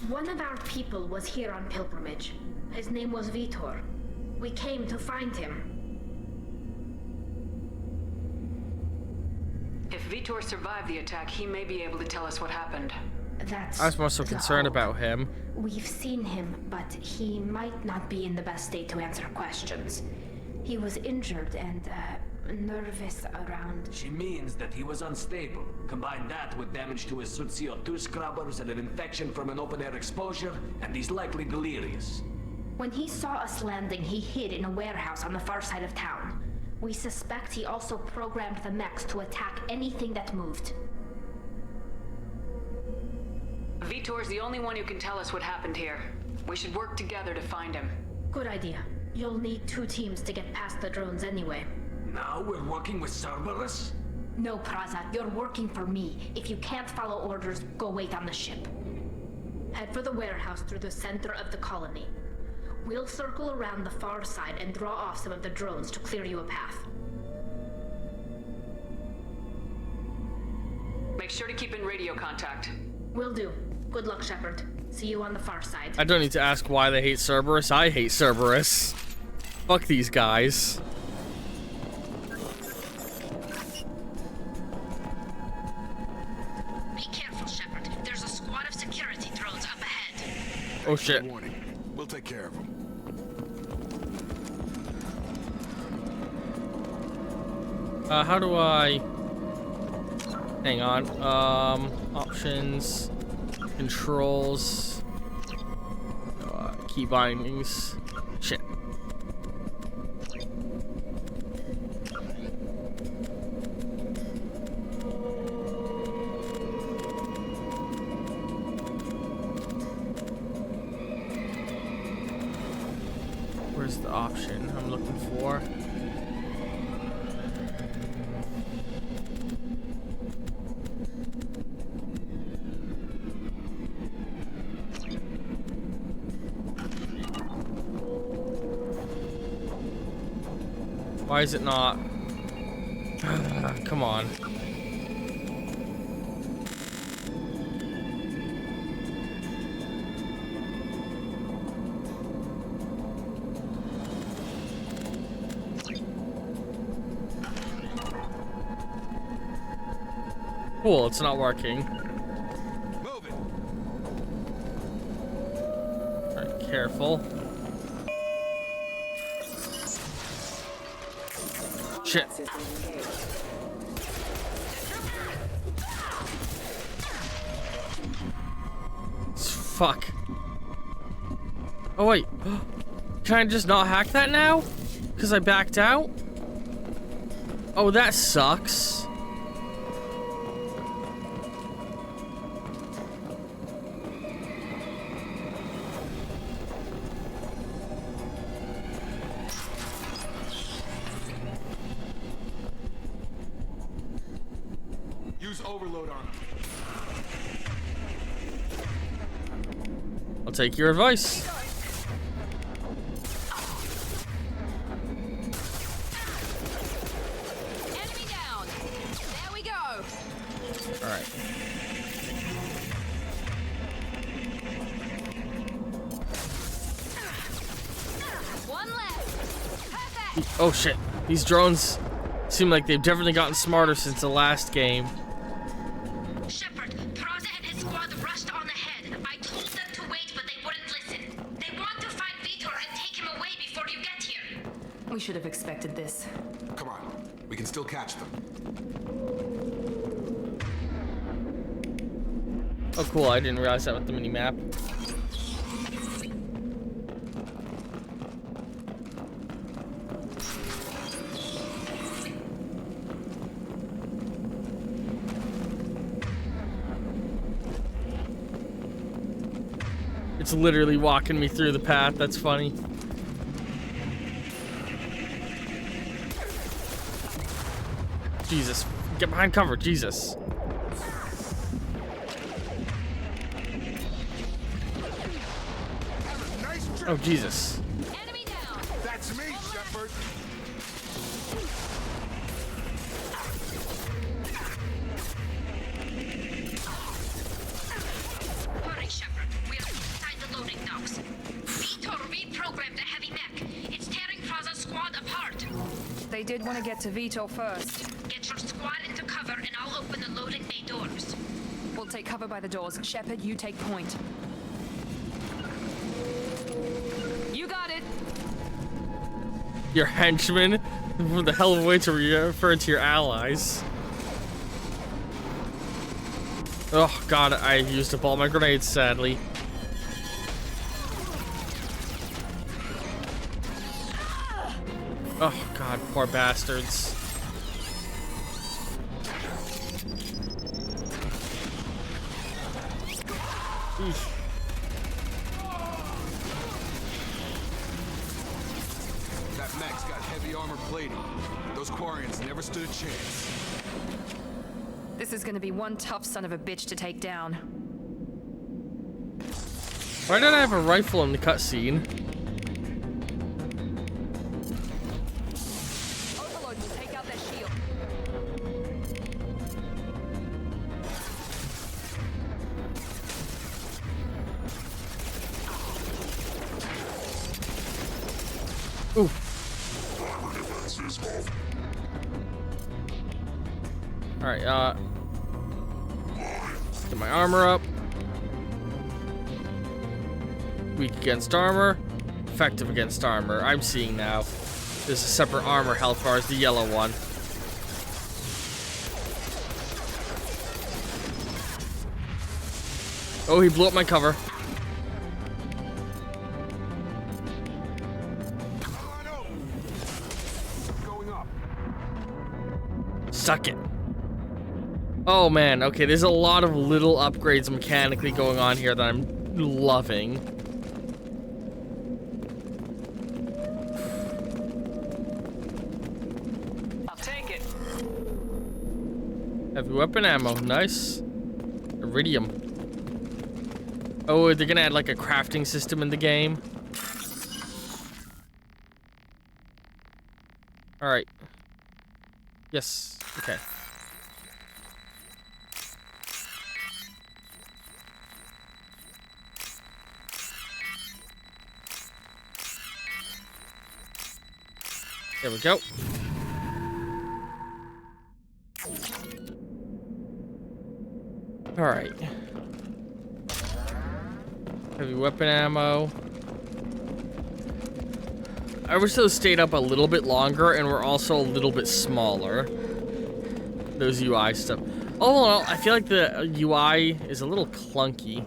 Speaker 14: One of our people was here on pilgrimage. His name was Vitor. We came to find him.
Speaker 9: If Vitor survived the attack, he may be able to tell us what happened.
Speaker 14: That's
Speaker 1: I was more so
Speaker 14: the
Speaker 1: concerned
Speaker 14: hope.
Speaker 1: about him.
Speaker 14: We've seen him, but he might not be in the best state to answer questions. He was injured and, nervous around.
Speaker 13: She means that he was unstable. Combine that with damage to his suit CO2 scrubbers and an infection from an open-air exposure, and he's likely delirious.
Speaker 14: When he saw us landing, he hid in a warehouse on the far side of town. We suspect he also programmed the mechs to attack anything that moved.
Speaker 9: Vitor's the only one who can tell us what happened here. We should work together to find him.
Speaker 14: Good idea. You'll need 2 teams to get past the drones anyway.
Speaker 13: Now we're working with Cerberus?
Speaker 14: No, Praza, you're working for me. If you can't follow orders, go wait on the ship. Head for the warehouse through the center of the colony. We'll circle around the far side and draw off some of the drones to clear you a path.
Speaker 9: Make sure to keep in radio contact.
Speaker 14: Will do. Good luck, Shepard. See you on the far side.
Speaker 1: I don't need to ask why they hate Cerberus. I hate Cerberus. Fuck these guys.
Speaker 14: Be careful, Shepard. There's a squad of security drones up ahead.
Speaker 1: Oh shit.
Speaker 8: Warning. We'll take care of them.
Speaker 1: How do I... Hang on. Options. Controls. Key bindings. Shit. Where's the option I'm looking for? Why is it not? Come on. Cool, it's not working.
Speaker 8: Move it.
Speaker 1: Alright, careful. Shit. Fuck. Oh wait. Can I just not hack that now? Because I backed out? Oh, that sucks.
Speaker 8: Use overload on them.
Speaker 1: I'll take your advice.
Speaker 15: Enemy down. There we go.
Speaker 1: All right.
Speaker 15: One left. Perfect.
Speaker 1: Oh shit. These drones seem like they've definitely gotten smarter since the last game.
Speaker 14: Shepard, Praza and his squad rushed on ahead. I told them to wait, but they wouldn't listen. They want to find Vitor and take him away before you get here.
Speaker 6: We should have expected this.
Speaker 8: Come on. We can still catch them.
Speaker 1: Oh cool, I didn't realize that with the mini-map. It's literally walking me through the path. That's funny. Jesus. Get behind cover. Jesus. Oh, Jesus.
Speaker 15: Enemy down.
Speaker 8: That's me, Shepard.
Speaker 14: Hurry, Shepard. We're inside the loading docks. Vitor reprogrammed the heavy mech. It's tearing Praza's squad apart.
Speaker 6: They did want to get to Vitor first.
Speaker 14: Get your squad into cover and I'll open the loading bay doors.
Speaker 6: We'll take cover by the doors. Shepard, you take point. You got it.
Speaker 1: Your henchmen? What the hell of a way to refer to your allies. Oh god, I used up all my grenades, sadly. Oh god, poor bastards. Eesh.
Speaker 4: That mech's got heavy armor plating. Those Quarians never stood a chance.
Speaker 6: This is gonna be one tough son of a bitch to take down.
Speaker 1: Why did I have a rifle in the cutscene?
Speaker 15: Overlord will take out that shield.
Speaker 1: Ooh. Alright, get my armor up. Weak against armor. Effective against armor. I'm seeing now. There's a separate armor health bar as the yellow one. Oh, he blew up my cover. Suck it. Oh man, okay, there's a lot of little upgrades mechanically going on here that I'm loving.
Speaker 13: I'll take it.
Speaker 1: Heavy weapon ammo, nice. Iridium. Oh, they're gonna add like a crafting system in the game. Alright. Yes, okay. There we go. All right. Heavy weapon ammo. I wish those stayed up a little bit longer and were also a little bit smaller. Those UI stuff. All in all, I feel like the UI is a little clunky.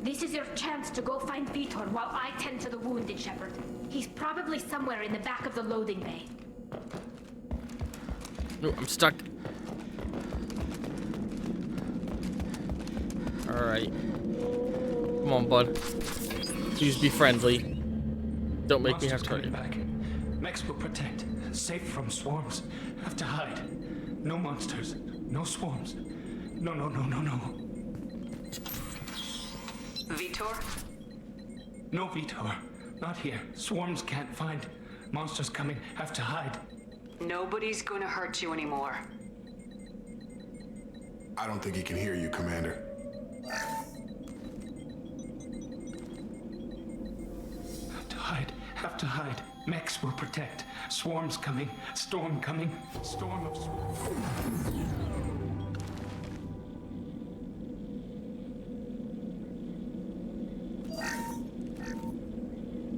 Speaker 14: This is your chance to go find Vitor while I tend to the wounded, Shepard. He's probably somewhere in the back of the loading bay.
Speaker 1: Oh, I'm stuck. Alright. Come on, bud. Please be friendly. Don't make me have to hurt you.
Speaker 13: Back. Mechs will protect. Safe from swarms. Have to hide. No monsters. No swarms. No.
Speaker 9: Vitor?
Speaker 13: No Vitor. Not here. Swarms can't find. Monsters coming. Have to hide.
Speaker 9: Nobody's gonna hurt you anymore.
Speaker 8: I don't think he can hear you, Commander.
Speaker 13: Have to hide. Mechs will protect. Swarms coming. Storm coming. Storm of swarms.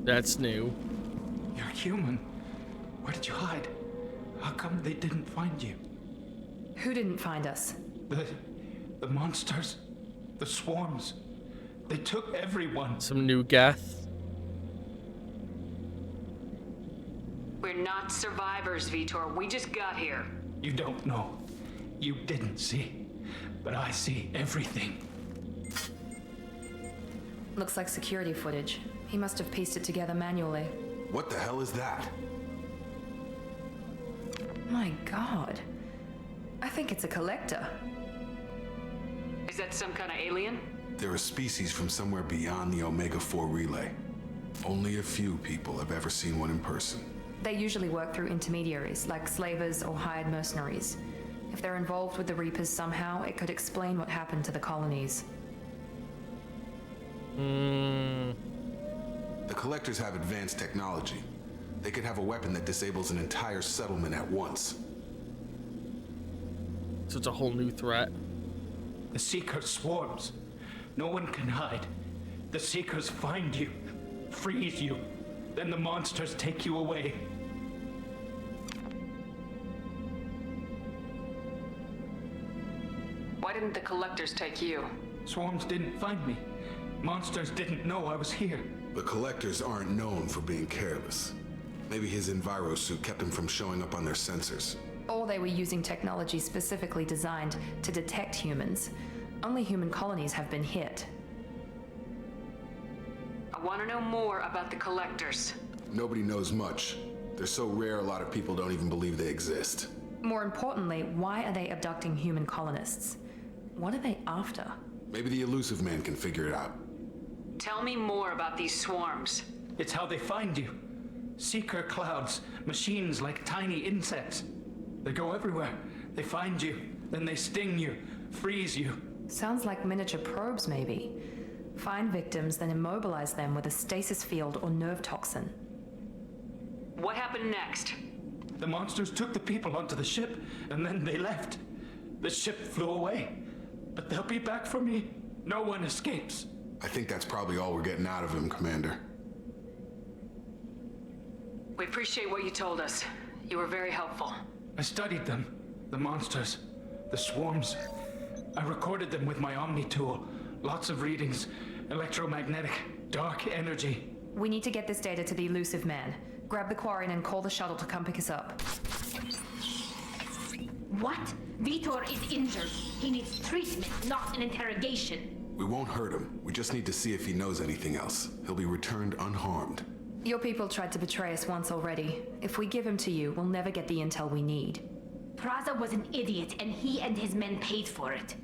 Speaker 1: That's new.
Speaker 13: You're human. Where did you hide? How come they didn't find you?
Speaker 6: Who didn't find us?
Speaker 13: The monsters. The swarms. They took everyone.
Speaker 1: Some new Geth.
Speaker 9: We're not survivors, Vitor. We just got here.
Speaker 13: You don't know. You didn't see. But I see everything.
Speaker 6: Looks like security footage. He must have pieced it together manually.
Speaker 8: What the hell is that?
Speaker 6: My god. I think it's a collector.
Speaker 9: Is that some kind of alien?
Speaker 8: They're a species from somewhere beyond the Omega-4 relay. Only a few people have ever seen one in person.
Speaker 6: They usually work through intermediaries, like slavers or hired mercenaries. If they're involved with the Reapers somehow, it could explain what happened to the colonies.
Speaker 8: The Collectors have advanced technology. They could have a weapon that disables an entire settlement at once.
Speaker 1: So it's a whole new threat.
Speaker 13: The Seeker swarms. No one can hide. The Seekers find you. Freeze you.
Speaker 5: then the monsters take you away.
Speaker 9: Why didn't the Collectors take you?
Speaker 5: Swarms didn't find me. Monsters didn't know I was here.
Speaker 8: The Collectors aren't known for being careless. Maybe his enviro suit kept him from showing up on their sensors.
Speaker 6: Or they were using technology specifically designed to detect humans. Only human colonies have been hit.
Speaker 9: I want to know more about the Collectors.
Speaker 8: Nobody knows much. They're so rare, a lot of people don't even believe they exist.
Speaker 6: More importantly, why are they abducting human colonists? What are they after?
Speaker 8: Maybe the Elusive Man can figure it out.
Speaker 9: Tell me more about these swarms.
Speaker 5: It's how they find you. Seeker clouds, machines like tiny insects. They go everywhere. They find you, then they sting you, freeze you.
Speaker 6: Sounds like miniature probes, maybe. Find victims, then immobilize them with a stasis field or nerve toxin.
Speaker 9: What happened next?
Speaker 5: The monsters took the people onto the ship, and then they left. The ship flew away. But they'll be back for me. No one escapes.
Speaker 8: I think that's probably all we're getting out of him, Commander.
Speaker 9: We appreciate what you told us. You were very helpful.
Speaker 5: I studied them. The monsters. The swarms. I recorded them with my Omni tool. Lots of readings. Electromagnetic. Dark energy.
Speaker 6: We need to get this data to the Elusive Man. Grab the Quarian and call the shuttle to come pick us up.
Speaker 14: What? Vitor is injured. He needs treatment, not an interrogation.
Speaker 8: We won't hurt him. We just need to see if he knows anything else. He'll be returned unharmed.
Speaker 6: Your people tried to betray us once already. If we give him to you, we'll never get the intel we need.
Speaker 14: Praza was an idiot, and he and his men paid for it.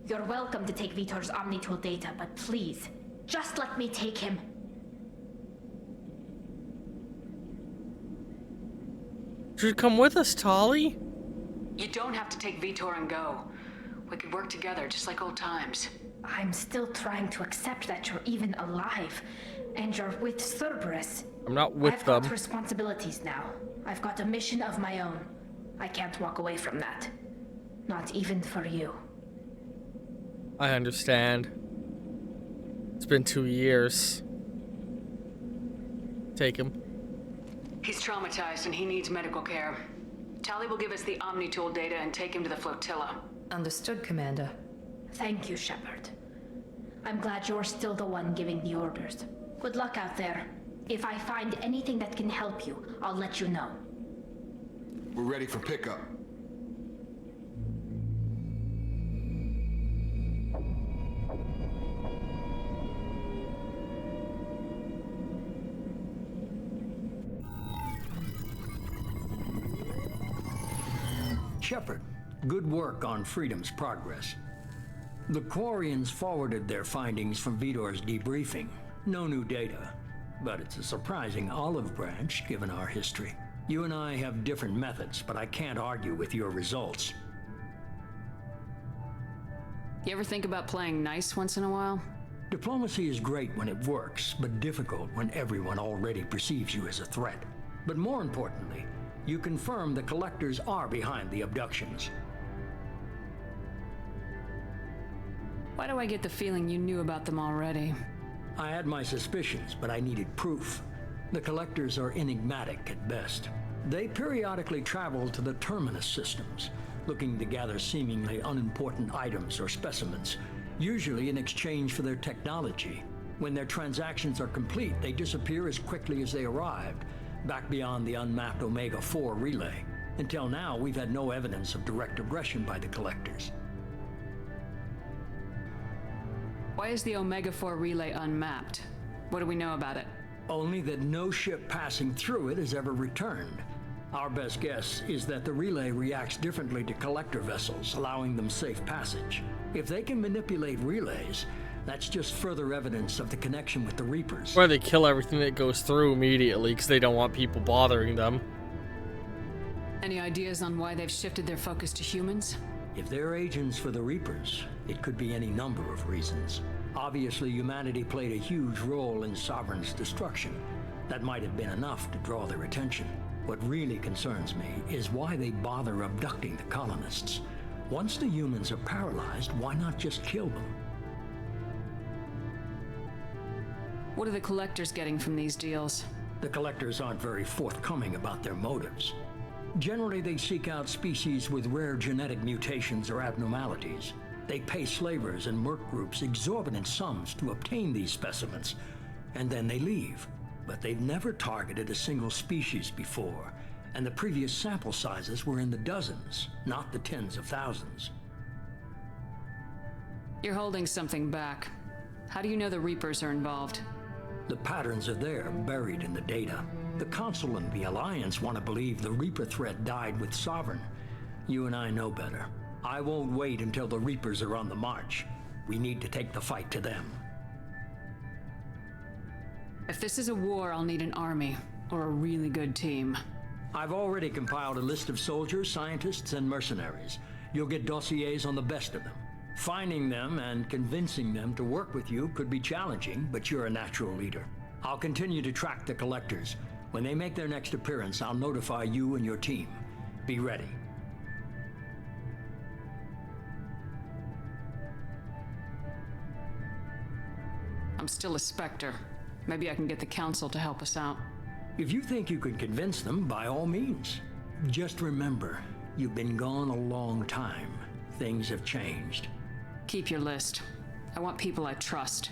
Speaker 14: You're welcome to take Vitor's Omnitool data, but please, just let me take him.
Speaker 1: Should come with us, Tali.
Speaker 9: You don't have to take Vitor and go. We could work together, just like old times.
Speaker 14: I'm still trying to accept that you're even alive, and you're with Cerberus.
Speaker 1: I'm not with them.
Speaker 14: I've got responsibilities now. I've got a mission of my own. I can't walk away from that. Not even for you.
Speaker 1: I understand. It's been 2 years. Take him.
Speaker 9: He's traumatized and he needs medical care. Tali will give us the Omnitool data and take him to the flotilla.
Speaker 6: Understood, Commander.
Speaker 14: Thank you, Shepard. I'm glad you're still the one giving the orders. Good luck out there. If I find anything that can help you, I'll let you know.
Speaker 8: We're ready for pickup.
Speaker 3: Shepard, good work on Freedom's progress. The Quarians forwarded their findings from Vitor's debriefing. No new data, but it's a surprising olive branch given our history. You and I have different methods, but I can't argue with your results.
Speaker 9: You ever think about playing nice once in a while?
Speaker 3: Diplomacy is great when it works, but difficult when everyone already perceives you as a threat. But more importantly, you confirm the Collectors are behind the abductions.
Speaker 9: Why do I get the feeling you knew about them already?
Speaker 3: I had my suspicions, but I needed proof. The Collectors are enigmatic at best. They periodically travel to the Terminus systems, looking to gather seemingly unimportant items or specimens, usually in exchange for their technology. When their transactions are complete, they disappear as quickly as they arrived, back beyond the unmapped Omega-4 relay. Until now, we've had no evidence of direct aggression by the Collectors.
Speaker 9: Why is the Omega-4 relay unmapped? What do we know about it?
Speaker 3: Only that no ship passing through it has ever returned. Our best guess is that the relay reacts differently to Collector vessels, allowing them safe passage. If they can manipulate relays, that's just further evidence of the connection with the Reapers.
Speaker 1: Or they kill everything that goes through immediately because they don't want people bothering them.
Speaker 9: Any ideas on why they've shifted their focus to humans?
Speaker 3: If they're agents for the Reapers, it could be any number of reasons. Obviously, humanity played a huge role in Sovereign's destruction. That might have been enough to draw their attention. What really concerns me is why they bother abducting the colonists. Once the humans are paralyzed, why not just kill them?
Speaker 9: What are the Collectors getting from these deals?
Speaker 3: The Collectors aren't very forthcoming about their motives. Generally, they seek out species with rare genetic mutations or abnormalities. They pay slavers and merc groups exorbitant sums to obtain these specimens, and then they leave. But they've never targeted a single species before, and the previous sample sizes were in the dozens, not the tens of thousands.
Speaker 9: You're holding something back. How do you know the Reapers are involved?
Speaker 3: The patterns are there, buried in the data. The Council and the Alliance want to believe the Reaper threat died with Sovereign. You and I know better. I won't wait until the Reapers are on the march. We need to take the fight to them.
Speaker 9: If this is a war, I'll need an army, or a really good team.
Speaker 3: I've already compiled a list of soldiers, scientists, and mercenaries. You'll get dossiers on the best of them. Finding them and convincing them to work with you could be challenging, but you're a natural leader. I'll continue to track the Collectors. When they make their next appearance, I'll notify you and your team. Be ready.
Speaker 9: I'm still a Spectre. Maybe I can get the Council to help us out.
Speaker 3: If you think you can convince them, by all means. Just remember, you've been gone a long time. Things have changed.
Speaker 9: Keep your list. I want people I trust.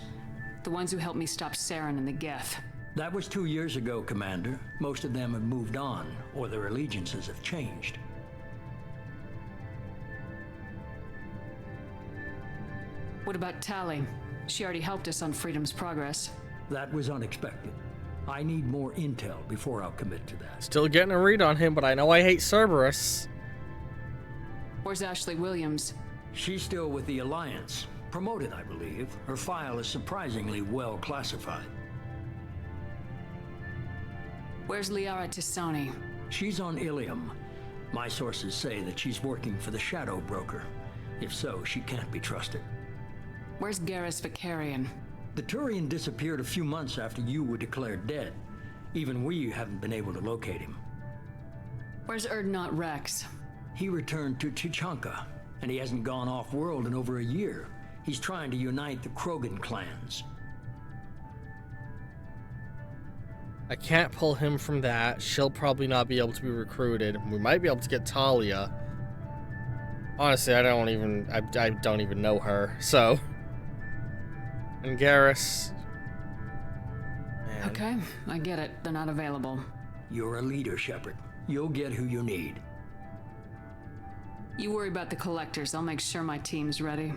Speaker 9: The ones who helped me stop Saren and the Geth.
Speaker 3: That was 2 years ago, Commander. Most of them have moved on, or their allegiances have changed.
Speaker 9: What about Tali? She already helped us on Freedom's Progress.
Speaker 3: That was unexpected. I need more intel before I'll commit to that.
Speaker 1: Still getting a read on him, but I know I hate Cerberus.
Speaker 9: Where's Ashley Williams?
Speaker 3: She's still with the Alliance. Promoted, I believe. Her file is surprisingly well classified.
Speaker 9: Where's Liara Tisoni?
Speaker 3: She's on Ilium. My sources say that she's working for the Shadow Broker. If so, she can't be trusted.
Speaker 9: Where's Garrus Vicarian?
Speaker 3: The Turian disappeared a few months after you were declared dead. Even we haven't been able to locate him.
Speaker 9: Where's Erdnot Rex?
Speaker 3: He returned to Tuchanka, and he hasn't gone off-world in over a year. He's trying to unite the Krogan clans.
Speaker 1: I can't pull him from that. She'll probably not be able to be recruited. We might be able to get Talia. Honestly, I don't even know her, so... And Garrus... Man.
Speaker 9: Okay, I get it. They're not available.
Speaker 3: You're a leader, Shepard. You'll get who you need.
Speaker 9: You worry about the Collectors. I'll make sure my team's ready.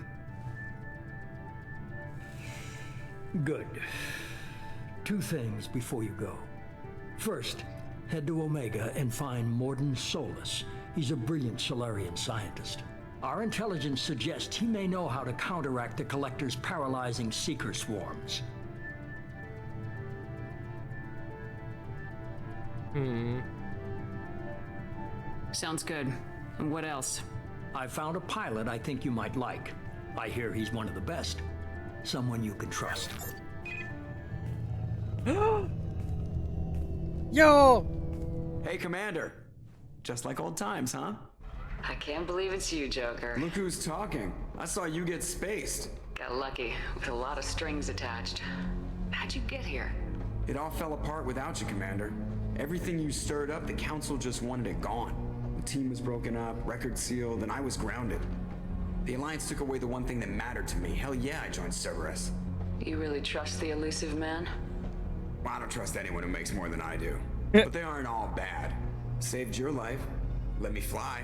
Speaker 3: Good. 2 things before you go. First, head to Omega and find Mordin Solus. He's a brilliant Solarian scientist. Our intelligence suggests he may know how to counteract the Collector's paralyzing Seeker swarms.
Speaker 9: Sounds good. And what else?
Speaker 3: I found a pilot I think you might like. I hear he's one of the best. Someone you can trust.
Speaker 1: Yo!
Speaker 16: Hey, Commander. Just like old times, huh?
Speaker 9: I can't believe it's you, Joker.
Speaker 16: Look who's talking. I saw you get spaced.
Speaker 9: Got lucky, with a lot of strings attached. How'd you get here?
Speaker 16: It all fell apart without you, Commander. Everything you stirred up, the Council just wanted it gone. The team was broken up, record sealed, and I was grounded. The Alliance took away the one thing that mattered to me. Hell yeah, I joined Cerberus.
Speaker 9: You really trust the elusive man?
Speaker 16: Well, I don't trust anyone who makes more than I do. But they aren't all bad. Saved your life, let me fly,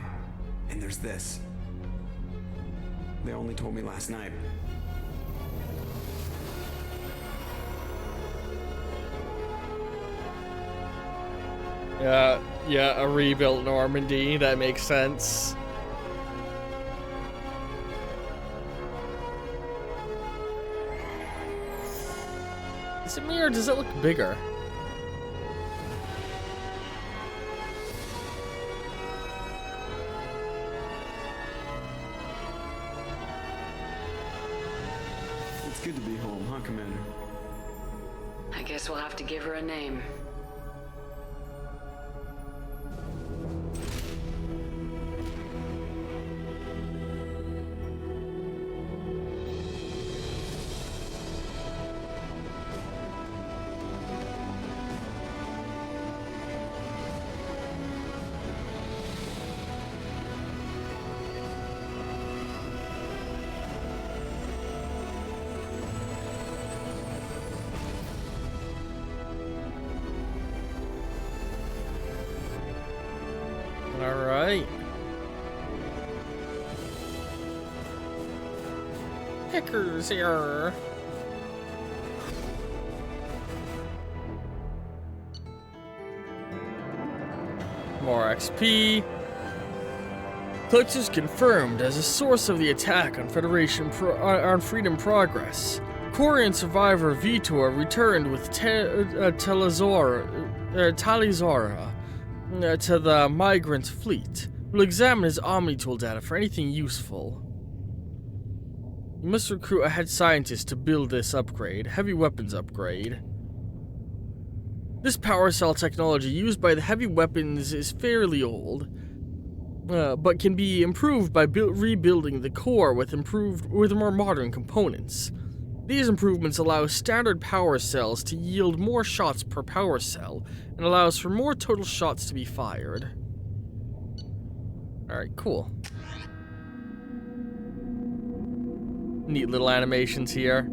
Speaker 16: and there's this. They only told me last night.
Speaker 1: Yeah, a rebuilt Normandy. That makes sense. Is it me or does it look bigger?
Speaker 16: It's good to be home, huh, Commander?
Speaker 9: I guess we'll have to give her a name.
Speaker 1: Alright. Pickers here. More XP. Collectors confirmed as a source of the attack on on Freedom Progress. Quarian survivor Vitor returned with Talizora to the migrant fleet. We'll examine his Omni-Tool data for anything useful. You must recruit a head scientist to build this upgrade. Heavy weapons upgrade. This power cell technology used by the heavy weapons is fairly old, but can be improved by rebuilding the core with more modern components. These improvements allow standard power cells to yield more shots per power cell, and allows for more total shots to be fired. Alright, cool. Neat little animations here.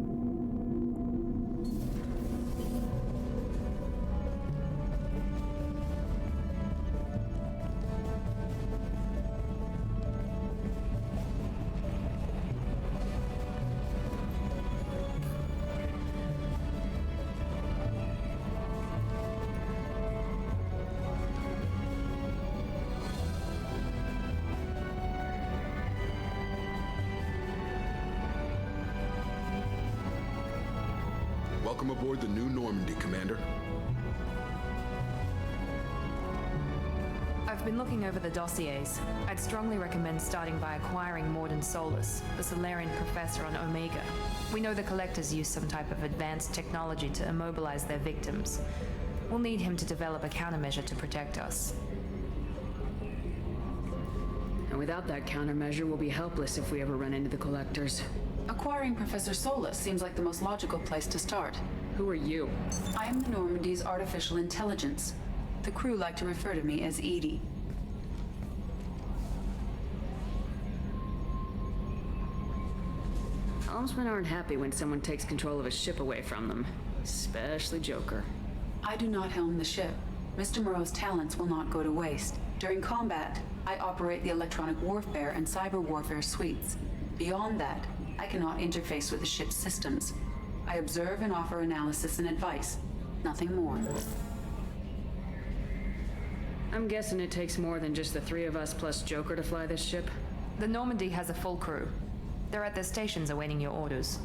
Speaker 8: Welcome aboard the New Normandy, Commander.
Speaker 6: I've been looking over the dossiers. I'd strongly recommend starting by acquiring Mordin Solus, the Solarian professor on Omega. We know the Collectors use some type of advanced technology to immobilize their victims. We'll need him to develop a countermeasure to protect us.
Speaker 9: And without that countermeasure, we'll be helpless if we ever run into the Collectors.
Speaker 17: Acquiring Professor Solus seems like the most logical place to start.
Speaker 9: Who are you?
Speaker 17: I am the Normandy's artificial intelligence. The crew like to refer to me as Edie.
Speaker 9: Helmsmen aren't happy when someone takes control of a ship away from them. Especially Joker.
Speaker 17: I do not helm the ship. Mr. Moreau's talents will not go to waste. During combat, I operate the electronic warfare and cyber warfare suites. Beyond that, I cannot interface with the ship's systems. I observe and offer analysis and advice. Nothing more.
Speaker 9: I'm guessing it takes more than just the three of us plus Joker to fly this ship?
Speaker 6: The Normandy has a full crew. They're at their stations awaiting your orders.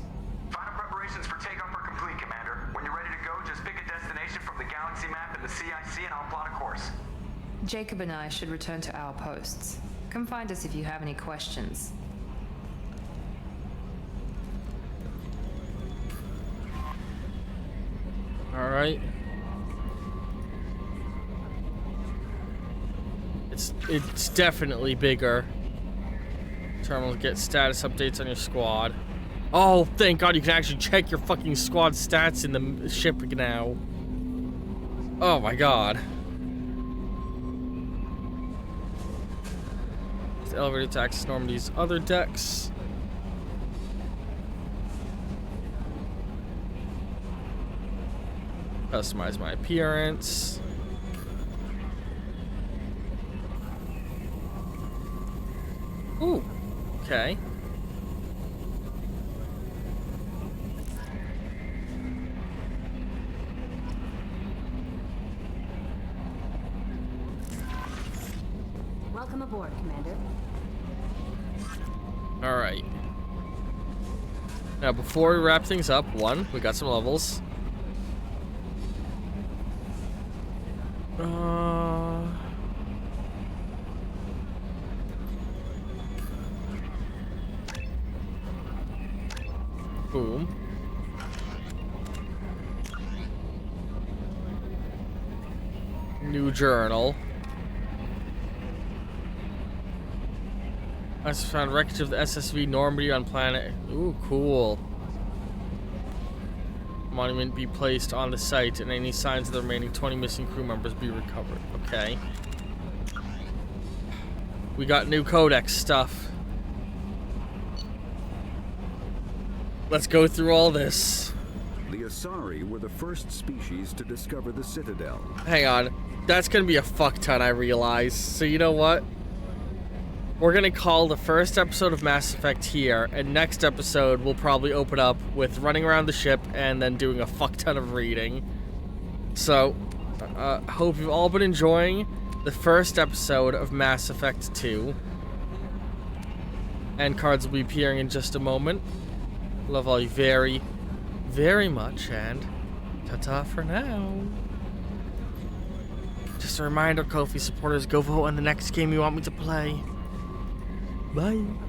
Speaker 18: Final preparations for takeoff are complete, Commander. When you're ready to go, just pick a destination from the galaxy map and the CIC and I'll plot a course.
Speaker 6: Jacob and I should return to our posts. Come find us if you have any questions.
Speaker 1: All right. It's definitely bigger. Terminals get status updates on your squad. Oh, thank God you can actually check your fucking squad stats in the ship now. Oh my God. The elevator to access Normandy's other decks. Customize my appearance. Ooh, okay.
Speaker 19: Welcome aboard, Commander.
Speaker 1: All right. Now, before we wrap things up, we got some levels. Boom. New journal. I just found wreckage of the SSV Normandy on planet. Ooh, cool. Monument be placed on the site and any signs of the remaining 20 missing crew members be recovered. Okay. We got new codex stuff. Let's go through all this.
Speaker 20: The Asari were the first species to discover the Citadel.
Speaker 1: Hang on. That's gonna be a fuck ton, I realize. So you know what? we're gonna call the first episode of Mass Effect here, and next episode we'll probably open up with running around the ship and then doing a fuck ton of reading. So, hope you've all been enjoying the first episode of Mass Effect 2. End cards will be appearing in just a moment. Love all you very, very much, and ta-ta for now. Just a reminder, Ko-fi supporters, go vote on the next game you want me to play. Bye.